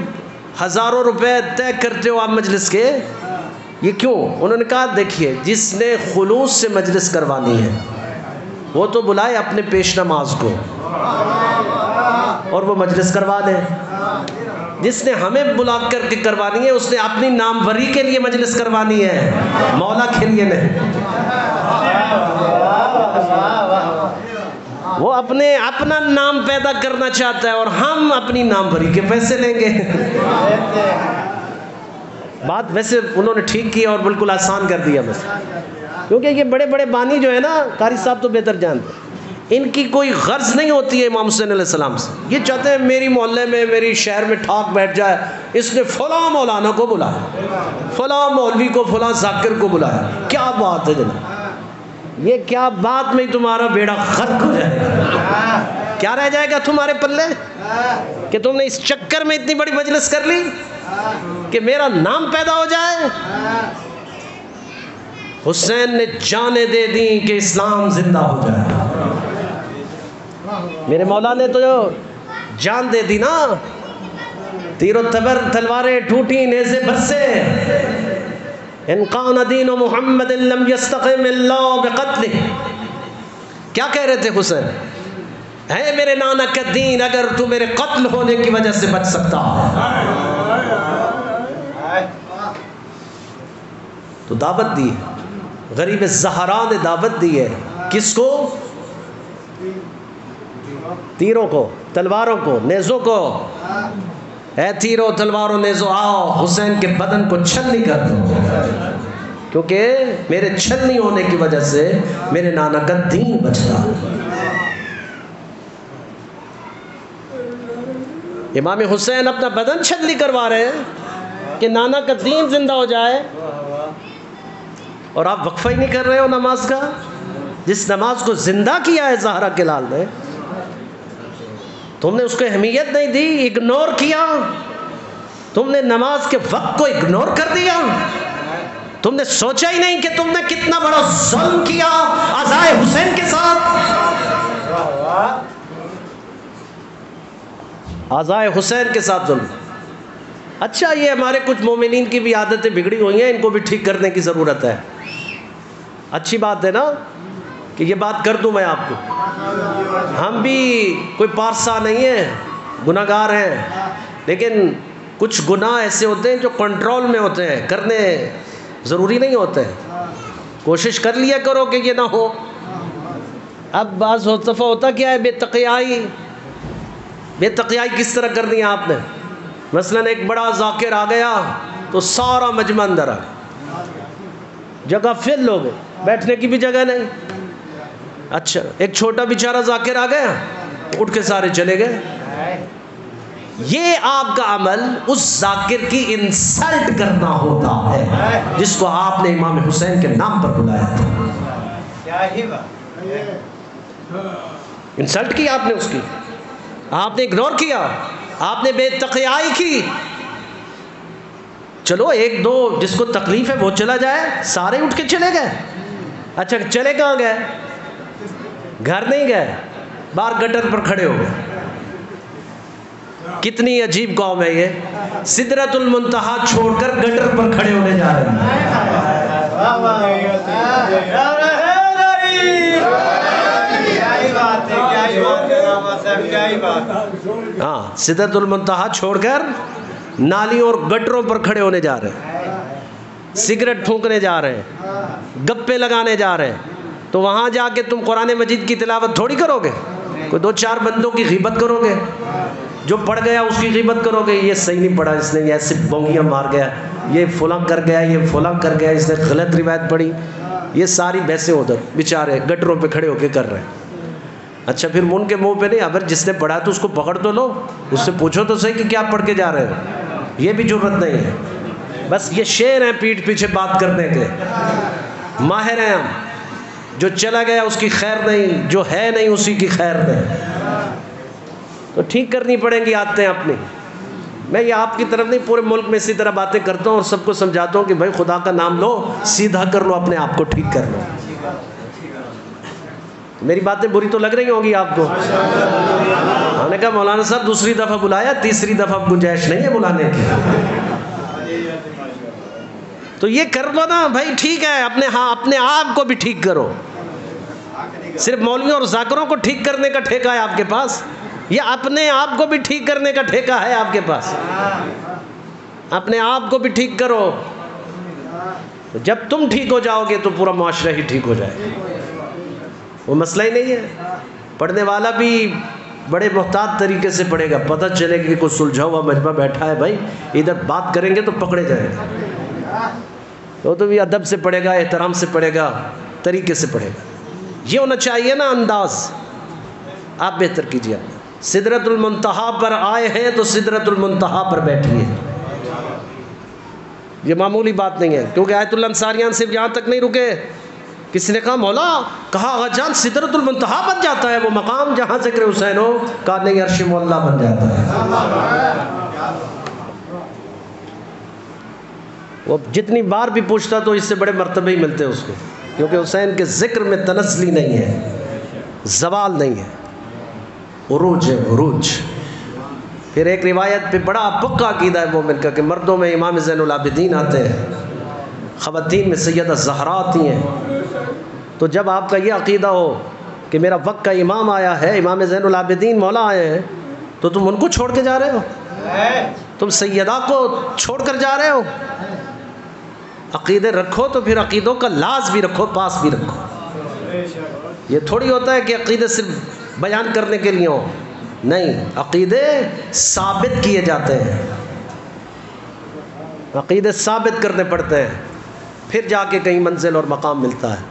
B: ہزاروں روپے طے کرتے ہو آپ مجلس کے، یہ کیوں؟ انہوں نے کہا دیکھیے جس نے خلوص سے مجلس کروانی ہے وہ تو بلائے اپنے پیش نماز کو اور وہ مجلس کروا دے. جس نے ہمیں بلا کر کے کروانی ہے اس نے اپنی ناموری کے لیے مجلس کروانی ہے، مولا کے لیے نہیں. وہ اپنا نام پیدا کرنا چاہتا ہے اور ہم اپنی ناموری کے پیسے لیں گے. بات ویسے انہوں نے ٹھیک کی اور بالکل آسان کر دیا بس، کیونکہ یہ بڑے بڑے بانی جو ہے نا، قاری صاحب تو بہتر جانتے ہیں، ان کی کوئی غرض نہیں ہوتی ہے امام حسین علیہ السلام سے. یہ چاہتے ہیں میری محلے میں، میری شہر میں ٹھاک بیٹھ جائے، اس نے فلاں مولانا کو بلایا، فلاں مولوی کو، فلاں ذاکر کو بلایا. کیا بات ہے جناب، یہ کیا بات میں تمہارا بیڑا غرق ہو جائے گا. کیا رہ جائے گا تمہارے پلے کہ تم نے اس چکر میں اتنی بڑی مجلس کر لی کہ میرا نام پیدا ہو جائے. حسین نے جانیں دے دیں کہ اسلام زندہ ہو جائے. میرے مولا نے تو جان دے دی نا، تیر و تبر تلواریں ٹوٹی نیزے برسے، ان قان دین محمد لم یستقم اللہ بقتلہ. کیا کہہ رہے تھے حسین؟ ہے میرے نانا کا دین اگر تو میرے قتل ہونے کی وجہ سے بچ سکتا تو دعوت دی ہے. غریب زہرا نے دعوت دی ہے کس کو؟ تیروں کو، تلواروں کو، نیزوں کو. اے تیروں تلواروں نیزوں آؤ حسین کے بدن کو چھلنی کر دو، کیونکہ میرے چھلنی ہونے کی وجہ سے میرے نانا کا دین بچتا. امام حسین اپنا بدن چھلنی کروا رہے ہیں کہ نانا کا دین زندہ ہو جائے، اور آپ وقفہ ہی نہیں کر رہے ہو نماز کا. جس نماز کو زندہ کیا ہے زہرا کے لال نے، تم نے اس کو اہمیت نہیں دی، اگنور کیا. تم نے نماز کے وقت کو اگنور کر دیا. تم نے سوچا ہی نہیں کہ تم نے کتنا بڑا ظلم کیا عزائے حسین کے ساتھ. عزائے حسین کے ساتھ ظلم. اچھا یہ ہمارے کچھ مومنین کی بھی عادتیں بگڑی ہوئی ہیں، ان کو بھی ٹھیک کرنے کی ضرورت ہے. اچھی بات ہے نا کہ یہ بات کر دوں میں آپ کو. ہم بھی کوئی پارسا نہیں ہیں، گناہ گار ہیں، لیکن کچھ گناہ ایسے ہوتے ہیں جو کنٹرول میں ہوتے ہیں، کرنے ضروری نہیں ہوتے. کوشش کر لیا کرو کہ یہ نہ ہو. اب بعض دفعہ ہوتا کیا ہے، بے تقیائی. بے تقیائی کس طرح کرنی ہے آپ نے؟ مثلا ایک بڑا ذاکر آ گیا تو سارا مجمع اندر آ گیا، جگہ فل ہو گئی، بیٹھنے کی بھی جگہ نہیں. اچھا ایک چھوٹا بیچارہ ذاکر آ گیا، اٹھ کے سارے چلے گئے. یہ آپ کا عمل اس ذاکر کی انسلٹ کرنا ہوتا ہے جس کو آپ نے امام حسین کے نام پر بلایا تھا. انسلٹ کی آپ نے اس کی، آپ نے اگنور کیا، آپ نے بے تقیائی کی. چلو ایک دو جس کو تکلیف ہے وہ چلا جائے، سارے اٹھ کے چلے گئے. اچھا چلے کہاں گئے؟ گھر نہیں گئے، باہر گٹر پر کھڑے ہو گئے. کتنی عجیب قوم ہے یہ، سدرۃ المنتہا چھوڑ کر گٹر پر کھڑے ہونے جا رہے ہیں. ہاں سدرۃ المنتہا چھوڑ کر نالیوں اور گٹروں پر کھڑے ہونے جا رہے ہیں، سگریٹ پھونکنے جا رہے ہیں، گپے لگانے جا رہے ہیں. تو وہاں جا کے تم قرآن مجید کی تلاوت تھوڑی کرو گے، کوئی دو چار بندوں کی غیبت کرو گے، جو پڑھ گیا اس کی غیبت کرو گے. یہ صحیح نہیں پڑھا اس نے، یہ ایسے بونگیاں مار گیا، یہ فلاں کر گیا، یہ فلاں کر گیا، اس نے غلط روایت پڑھی. یہ ساری بحثیں ادھر بیچارے گٹروں پہ کھڑے ہو کے کر رہے ہیں. اچھا پھر ان کے منہ پہ نہیں، اگر جس نے پڑھا تو اس کو پکڑ تو لو، اس سے پوچھو تو صحیح کہ کیا پڑھ کے جا رہے ہو. یہ بھی جرت نہیں ہے. بس یہ شعر ہیں پیٹھ پیچھے بات کرنے کے، ماہر ہیں ہم. جو چلا گیا اس کی خیر نہیں، جو ہے نہیں اسی کی خیر نہیں. تو ٹھیک کرنی پڑیں گی عادتیں اپنی. میں یہ آپ کی طرف نہیں، پورے ملک میں اسی طرح باتیں کرتا ہوں اور سب کو سمجھاتا ہوں کہ بھائی خدا کا نام لو، سیدھا کر لو، اپنے آپ کو ٹھیک کر لو. میری باتیں بری تو لگ رہی ہوں گی آپ کو. ہم نے کہا مولانا صاحب دوسری دفعہ بلایا، تیسری دفعہ گنجائش نہیں ہے بلانے کی. تو یہ کر لو نا بھائی، ٹھیک ہے. اپنے آپ کو بھی ٹھیک کرو. صرف مولویوں اور ذاکروں کو ٹھیک کرنے کا ٹھیکہ ہے آپ کے پاس، یا اپنے آپ کو بھی ٹھیک کرنے کا ٹھیکہ ہے آپ کے پاس؟ اپنے آپ کو بھی ٹھیک کرو. جب تم ٹھیک ہو جاؤ گے تو پورا معاشرہ ہی ٹھیک ہو جائے گا. وہ مسئلہ ہی نہیں ہے. پڑھنے والا بھی بڑے محتاط طریقے سے پڑھے گا. پتہ چلے کہ کوئی سلجھا ہوا مجمع بیٹھا ہے، بھائی ادھر بات کریں گے تو پکڑے جائیں گے. تو بھی ادب سے پڑھے گا، احترام سے پڑھے گا، طریقے سے پڑھے گا. یہ ہونا چاہیے نا انداز. آپ بہتر کیجیے. سدرۃ المنتہا پر آئے ہیں تو سدرۃ المنتہا پر بیٹھیے. یہ معمولی بات نہیں ہے، کیونکہ آیت اللہ انصاریان صرف یہاں تک نہیں رکے. کسی نے کہا مولا، کہا آغا جان سدرۃ المنتہا بن جاتا ہے وہ مقام جہاں ذکر حسین ہو؟ کہا نہیں، عرش مولا بن جاتا ہے. وہ جتنی بار بھی پوچھتا تو اس سے بڑے مرتبے ہی ملتے اس کو، کیونکہ حسین کے ذکر میں تنزلی نہیں ہے، زوال نہیں ہے، عروج ہے، عروج. پھر ایک روایت پہ بڑا پکا عقیدہ ہے مومن کا کہ مردوں میں امام زین العابدین آتے ہیں، خواتین میں سیدہ زہرا آتی ہیں۔ تو جب آپ کا یہ عقیدہ ہو کہ میرا وقت کا امام آیا ہے، امام زین العابدین مولا آئے ہیں، تو تم ان کو چھوڑ کے جا رہے ہو؟ تم سیدہ کو چھوڑ کر جا رہے ہو؟ عقیدے رکھو تو پھر عقیدوں کا لاز بھی رکھو، پاس بھی رکھو۔ یہ تھوڑی ہوتا ہے کہ عقیدے صرف بیان کرنے کے لیے ہو، نہیں، عقیدے ثابت کیے جاتے ہیں، عقیدے ثابت کرنے پڑتے ہیں، پھر جا کے کہیں منزل اور مقام ملتا ہے۔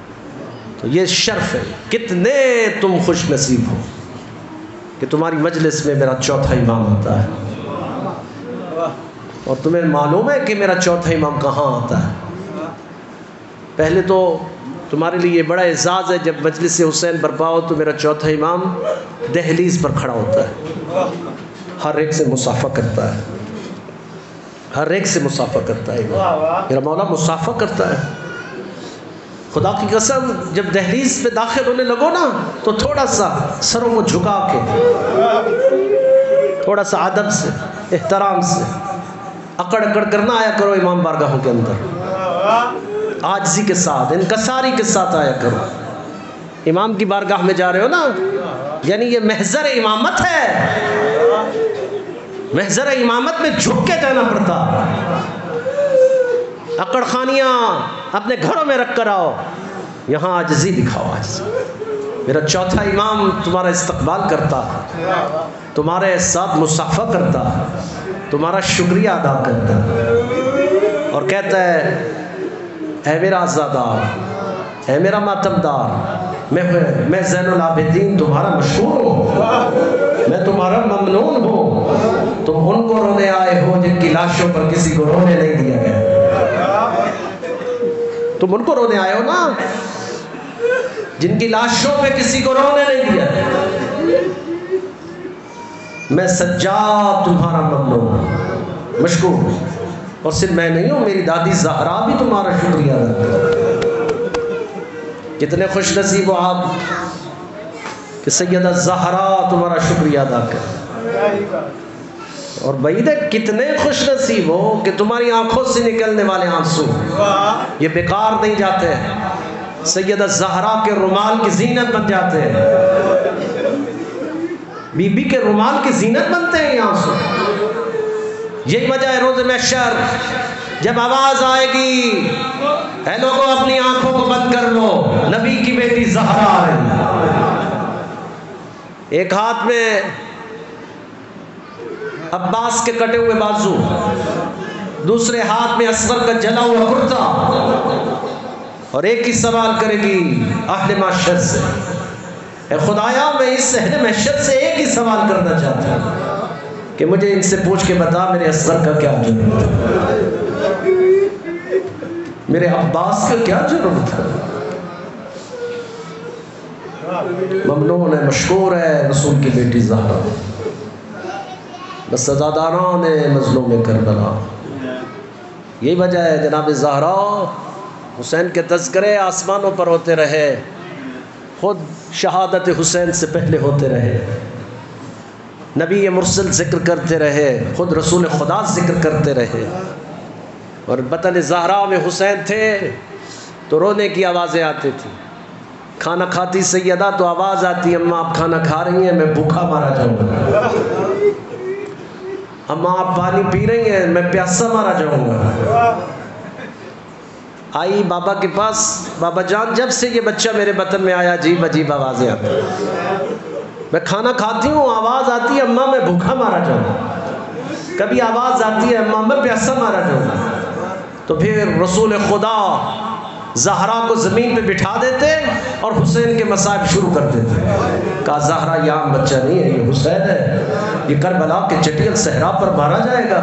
B: تو یہ شرف ہے، کتنے تم خوش نصیب ہو کہ تمہاری مجلس میں میرا چوتھا امام ہوتا ہے، اور تمہیں معلوم ہے کہ میرا چوتھا امام کہاں آتا ہے۔ پہلے تو تمہارے لیے یہ بڑا اعزاز ہے جب مجلس حسین برپا ہو تو میرا چوتھا امام دہلیز پر کھڑا ہوتا ہے، ہر ایک سے مصافحہ کرتا ہے، ہر ایک سے مصافحہ کرتا ہے، میرا مولا مصافحہ کرتا ہے۔ خدا کی قسم جب دہلیز پہ داخل ہونے لگو نا تو تھوڑا سا سروں کو جھکا کے، تھوڑا سا ادب سے، احترام سے، اکڑ اکڑ کرنا آیا کرو امام بارگاہوں کے اندر، عاجزی کے ساتھ، انکساری کے ساتھ آیا کرو۔ امام کی بارگاہ میں جا رہے ہو نا، یعنی یہ محضر امامت ہے، محضر امامت میں جھک کے جانا پڑتا۔ اکڑ خانیاں اپنے گھروں میں رکھ کر آؤ، یہاں عاجزی دکھاؤ، عاجزی۔ میرا چوتھا امام تمہارا استقبال کرتا، تمہارے ساتھ مصافحہ کرتا، تمہارا شکریہ ادا کرتا اور کہتا ہے اے میرا عزادار، اے میرا ماتمدار، میں زین العابدین تمہارا مشہور ہوں، میں تمہارا ممنون ہوں، تم ان کو رونے آئے ہو جن کی لاشوں پر کسی کو رونے نہیں دیا گیا، تم ان کو رونے آئے ہو نا جن کی لاشوں پہ کسی کو رونے نہیں دیا گیا۔ میں سجاد تمہارا ممنون ہوں، مشکور ہوں، اور صرف میں نہیں ہوں، میری دادی زہرا بھی تمہارا شکریہ ادا کرتی۔ کتنے خوش نصیب ہو آپ کہ سیدہ زہرا تمہارا شکریہ ادا کرتی۔ اور بعید ہے کتنے خوش نصیب ہو کہ تمہاری آنکھوں سے نکلنے والے آنسو یہ بیکار نہیں جاتے، سیدہ زہرا کے رومال کی زینت بن جاتے ہیں، بی بی کے رومال کی زینت بنتے ہیں یہ آنسو۔ یہی وجہ ہے روز محشر جب آواز آئے گی اے لوگوں اپنی آنکھوں کو بند کر لو، نبی کی بیٹی زہرا آ رہی ہے، ایک ہاتھ میں عباس کے کٹے ہوئے بازو، دوسرے ہاتھ میں اصغر کا جلا ہوا کرتا، اور ایک ہی سوال کرے گی اہل محشر سے، اے خدایا میں اس اہل محشر سے ایک ہی سوال کرنا چاہتا ہوں کہ مجھے ان سے پوچھ کے بتا میرے اصغر کا کیا جرم تھا، میرے عباس کا کیا جرم تھا۔ ممنون ہے، مشکور ہے رسول کی بیٹی زہرا، بس عزاداران مظلوم کربلا۔ یہی وجہ ہے جناب زہرا حسین کے تذکرے آسمانوں پر ہوتے رہے، خود شہادت حسین سے پہلے ہوتے رہے، نبی مرسل ذکر کرتے رہے، خود رسول خدا ذکر کرتے رہے، اور بطن زہرا میں حسین تھے تو رونے کی آوازیں آتی تھی، کھانا کھاتی سیدہ تو آواز آتی اماں آپ کھانا کھا رہی ہیں میں بھوکا مارا جاؤں گا، اماں آپ پانی پی رہی ہیں میں پیاسا مارا جاؤں گا۔ آئی بابا کے پاس، بابا جان جب سے یہ بچہ میرے بطن میں آیا عجیب عجیب آوازیں آتی ہیں، میں کھانا کھاتی ہوں آواز آتی ہے اماں میں بھوکا مارا جاؤں، کبھی آواز آتی ہے اماں میں پیاسا مارا جاؤں، تو پھر رسول خدا زہرا کو زمین پہ بٹھا دیتے اور حسین کے مصائب شروع کر دیتے، کہا زہرا یہ عام بچہ نہیں ہے، یہ حسین ہے، یہ کربلا کے چٹیل صحرا پر مارا جائے گا،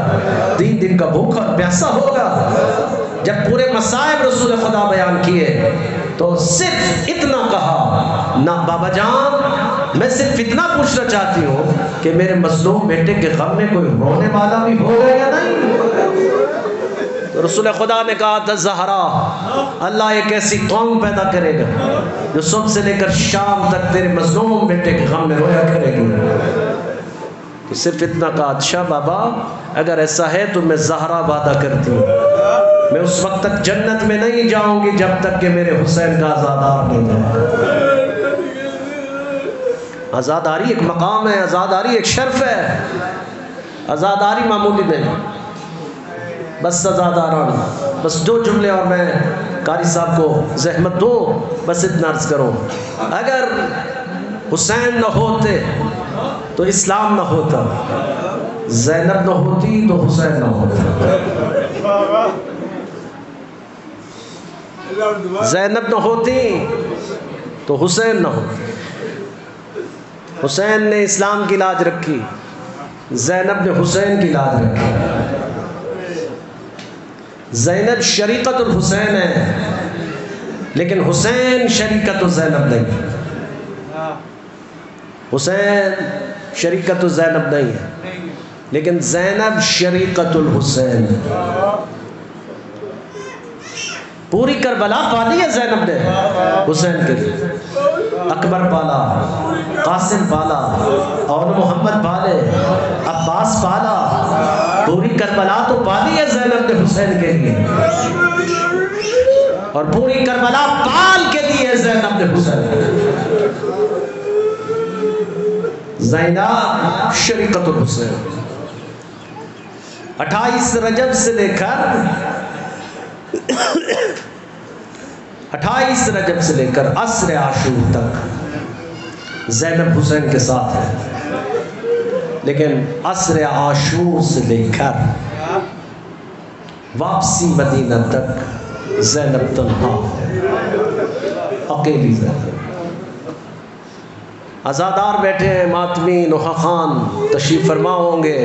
B: 3 دن کا بھوکا پیاسا ہوگا۔ جب پورے مصائب رسول خدا بیان کیے تو صرف اتنا کہا نہ بابا جان میں صرف اتنا پوچھنا چاہتی ہوں کہ میرے مظلوم بیٹے کے غم میں کوئی رونے والا بھی ہوگا یا نہیں؟ تو رسول خدا نے کہا تھا زہرا اللہ ایک ایسی قوم پیدا کرے گا جو صبح سے لے کر شام تک تیرے مظلوم بیٹے کے غم میں رویا کرے گی، تو صرف اتنا کہا اچھا بابا اگر ایسا ہے تو میں زہرا وعدہ کرتی ہوں میں اس وقت تک جنت میں نہیں جاؤں گی جب تک کہ میرے حسین کا عزادار نہیں جائے۔ عزاداری ایک مقام ہے، عزاداری ایک شرف ہے، عزاداری معمولی نہیں، بس عزاداران۔ بس دو جملے اور میں قاری صاحب کو زحمت دو، بس اتنا عرض کروں، اگر حسین نہ ہوتے تو اسلام نہ ہوتا، زینب نہ ہوتی تو حسین نہ ہوتا، زینب نہ ہوتی تو حسین نہ ہوتا۔ حسین نے اسلام کی لاج رکھی، زینب نے حسین کی لاج رکھی۔ زینب شریکت الحسین ہے لیکن حسین شریکت الزینب نہیں، حسین شریکت الزینب نہیں ہے لیکن زینب شریکت الحسین۔ پوری کربلا پالی ہے زینب نے حسین کے لیے، اکبر پالا، قاسم پالا، اور محمد پالے، عباس پالا، پوری کربلا تو پالی ہے زینب نے حسین کے لیے، اور پوری کربلا پال کے لیے زینب نے حسین۔ زینب شریکت الحسین۔ 28 رجب سے لے کر 28 رجب سے لے کر عصر عاشور تک زینب حسین کے ساتھ ہے، لیکن عصر عاشور سے لے کر واپسی مدینہ تک زینب تنہا، اکیلی زینب۔ عزادار بیٹھے ہیں، ماتمی نوحہ خان تشریف فرما ہوں گے،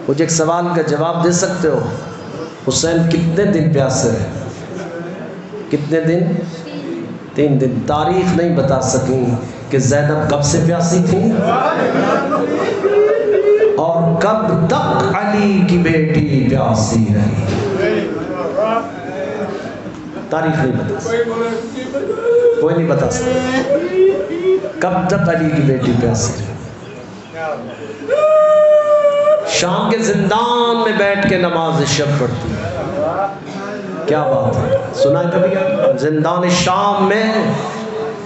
B: مجھے ایک سوال کا جواب دے سکتے ہو؟ حسین کتنے دن پیاسے رہے؟ کتنے دن؟ 3 دن۔ تاریخ نہیں بتا سکیں کہ زینب کب سے پیاسی تھی اور کب تک علی کی بیٹی پیاسی رہی، تاریخ نہیں بتا سکتی، کوئی نہیں بتا سکتا کب تک علی کی بیٹی پیاسی رہی۔ شام کے زندان میں بیٹھ کے نماز شب پڑھتی، کیا بات ہے، سنا ہے کبھی؟ زندان شام میں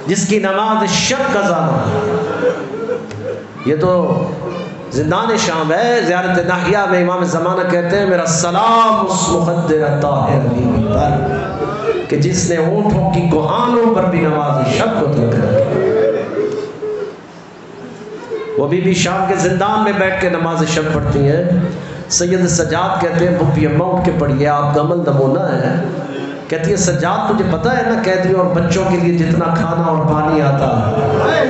B: جس کی نماز شب قضا نہ، یہ تو زندان شام ہے۔ زیارت ناحیہ میں امام زمانہ کہتے ہیں میرا سلام اس مقدر طاہر علی پر کہ جس نے اونٹوں کی کوہانوں پر بھی نماز شب کو ترک رکھا، وہ بھی شام کے زندان میں بیٹھ کے نماز شب پڑھتی ہیں۔ سید سجاد کہتے ہیں بھپی اماں اٹھ کے پڑھیے، آپ کا عمل نمونہ ہے۔ کہتی ہے سجاد تجھے پتا ہے نا قیدیوں اور بچوں کے لیے جتنا کھانا اور پانی آتا ہے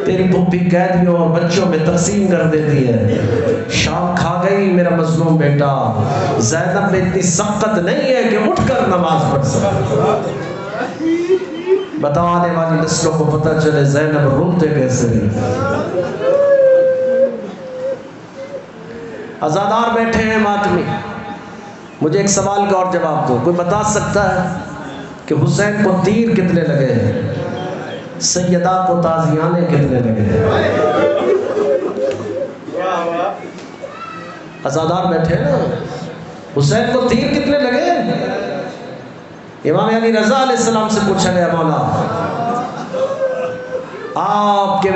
B: تیری بھپی قیدیوں اور بچوں میں تقسیم کر دیتی ہے۔ شام کھا گئی میرا مظلوم بیٹا، زینب میں اتنی سخت نہیں ہے کہ اٹھ کر نماز پڑھ سکے۔ بتاؤ آنے والی نسلوں کو پتہ چلے زینب روتے کیسے رہی۔ عزادار بیٹھے ہیں ماتمی، مجھے ایک سوال کا اور جواب دو، کوئی بتا سکتا ہے کہ حسین کو تیر کتنے لگے ہیں، سیدہ کو تازیانے کتنے لگے ہیں؟ عزادار بیٹھے ہیں نا، حسین کو تیر کتنے لگے؟ امام علی رضا علیہ السلام سے پوچھا گیا مولا آپ کے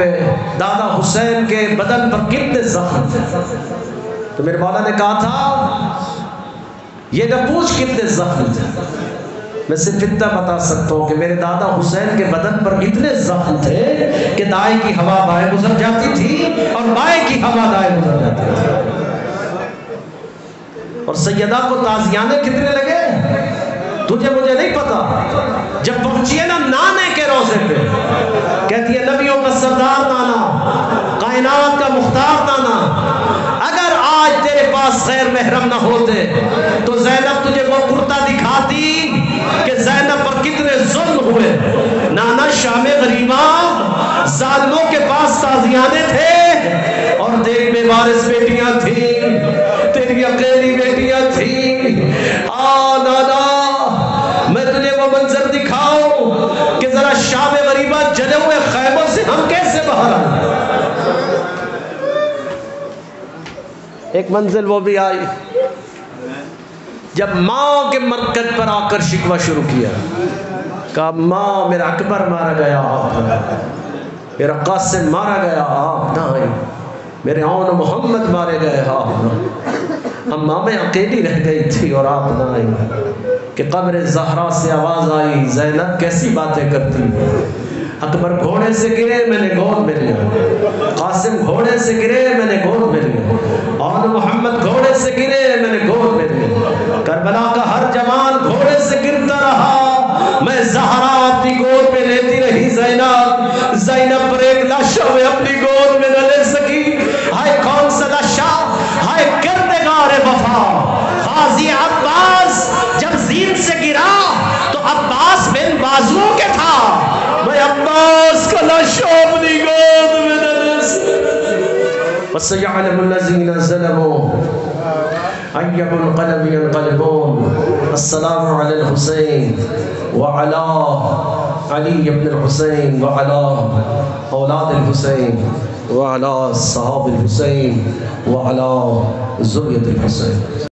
B: دادا حسین کے بدن پر کتنے زخم تھے؟ تو میرے مولا نے کہا تھا یہ نہ پوچھ کتنے زخم تھے، میں صرف اتنا بتا سکتا ہوں کہ میرے دادا حسین کے بدن پر اتنے زخم تھے کہ دائیں کی ہوا بائیں گزر جاتی تھی اور بائیں کی ہوا دائیں گزر جاتی تھی۔ اور سیدہ کو تازیانے کتنے لگے تجھے مجھے نہیں پتا۔ جب پہنچی ہے نا نانے کے روزے پہ، کہتی ہے نبیوں کا سردار نانا، کائنات کا مختار نانا، اگر آج تیرے پاس غیر محرم نہ ہوتے تو زینب تجھے وہ کرتا دکھاتی کہ زینب پر کتنے ظلم ہوئے۔ نانا شام غریبہ ظالموں کے پاس تازیانے تھے اور تیری بے وارث بیٹیاں تھیں، تیری اکیلی بیٹیاں تھیں۔ نانا میں تجھے وہ منظر دکھاؤں کہ ذرا شام غریبہ جلے ہوئے خیموں سے ہم کیسے باہر آئیں۔ ایک منزل وہ بھی آئی جب ماں کے مرکز پر آ کر شکوہ شروع کیا، کہا ماں میرا اکبر مارا گیا آپ نہ آئے، میرا قاسم مارا گیا آپ نہ آئے، میرے اون محمد مارے گئے آپ نہ، اماں میں اکیلی رہ گئی تھی اور آپ نہ آئی، کہ قبر زہرا سے آواز آئی زینب کیسی باتیں کرتی، اکبر گھوڑے سے گرے میں نے گود میں لیا، قاسم گھوڑے سے گرے میں نے گود میں لیا، اور محمد گھوڑے سے گرے میں نے گود میں لیا، کربلا کا ہر جوان گھوڑے سے گرتا رہا، میں زہرا اپنی گود میں لیتی رہی، زینب پر ایک لاشا میں اپنی گود میں نہ لے سکی، ہائے کون سا لاشا، ہائے کردگار وفا، غازی عباس جب زین سے گرا تو عباس بن بازو کے تھا، میں عباس کا لاشا اپنی گود میں نہ لے سکتا۔ وَسَيَعْلَمُ الَّذِينَ ظَلَمُوا أَيَّ مُنْقَلَبٍ يَنْقَلِبُونَ۔ السلام علی الحسین وعلی علی بن الحسین وعلی اولاد الحسین وعلی صحاب الحسین وعلی ذریۃ الحسین۔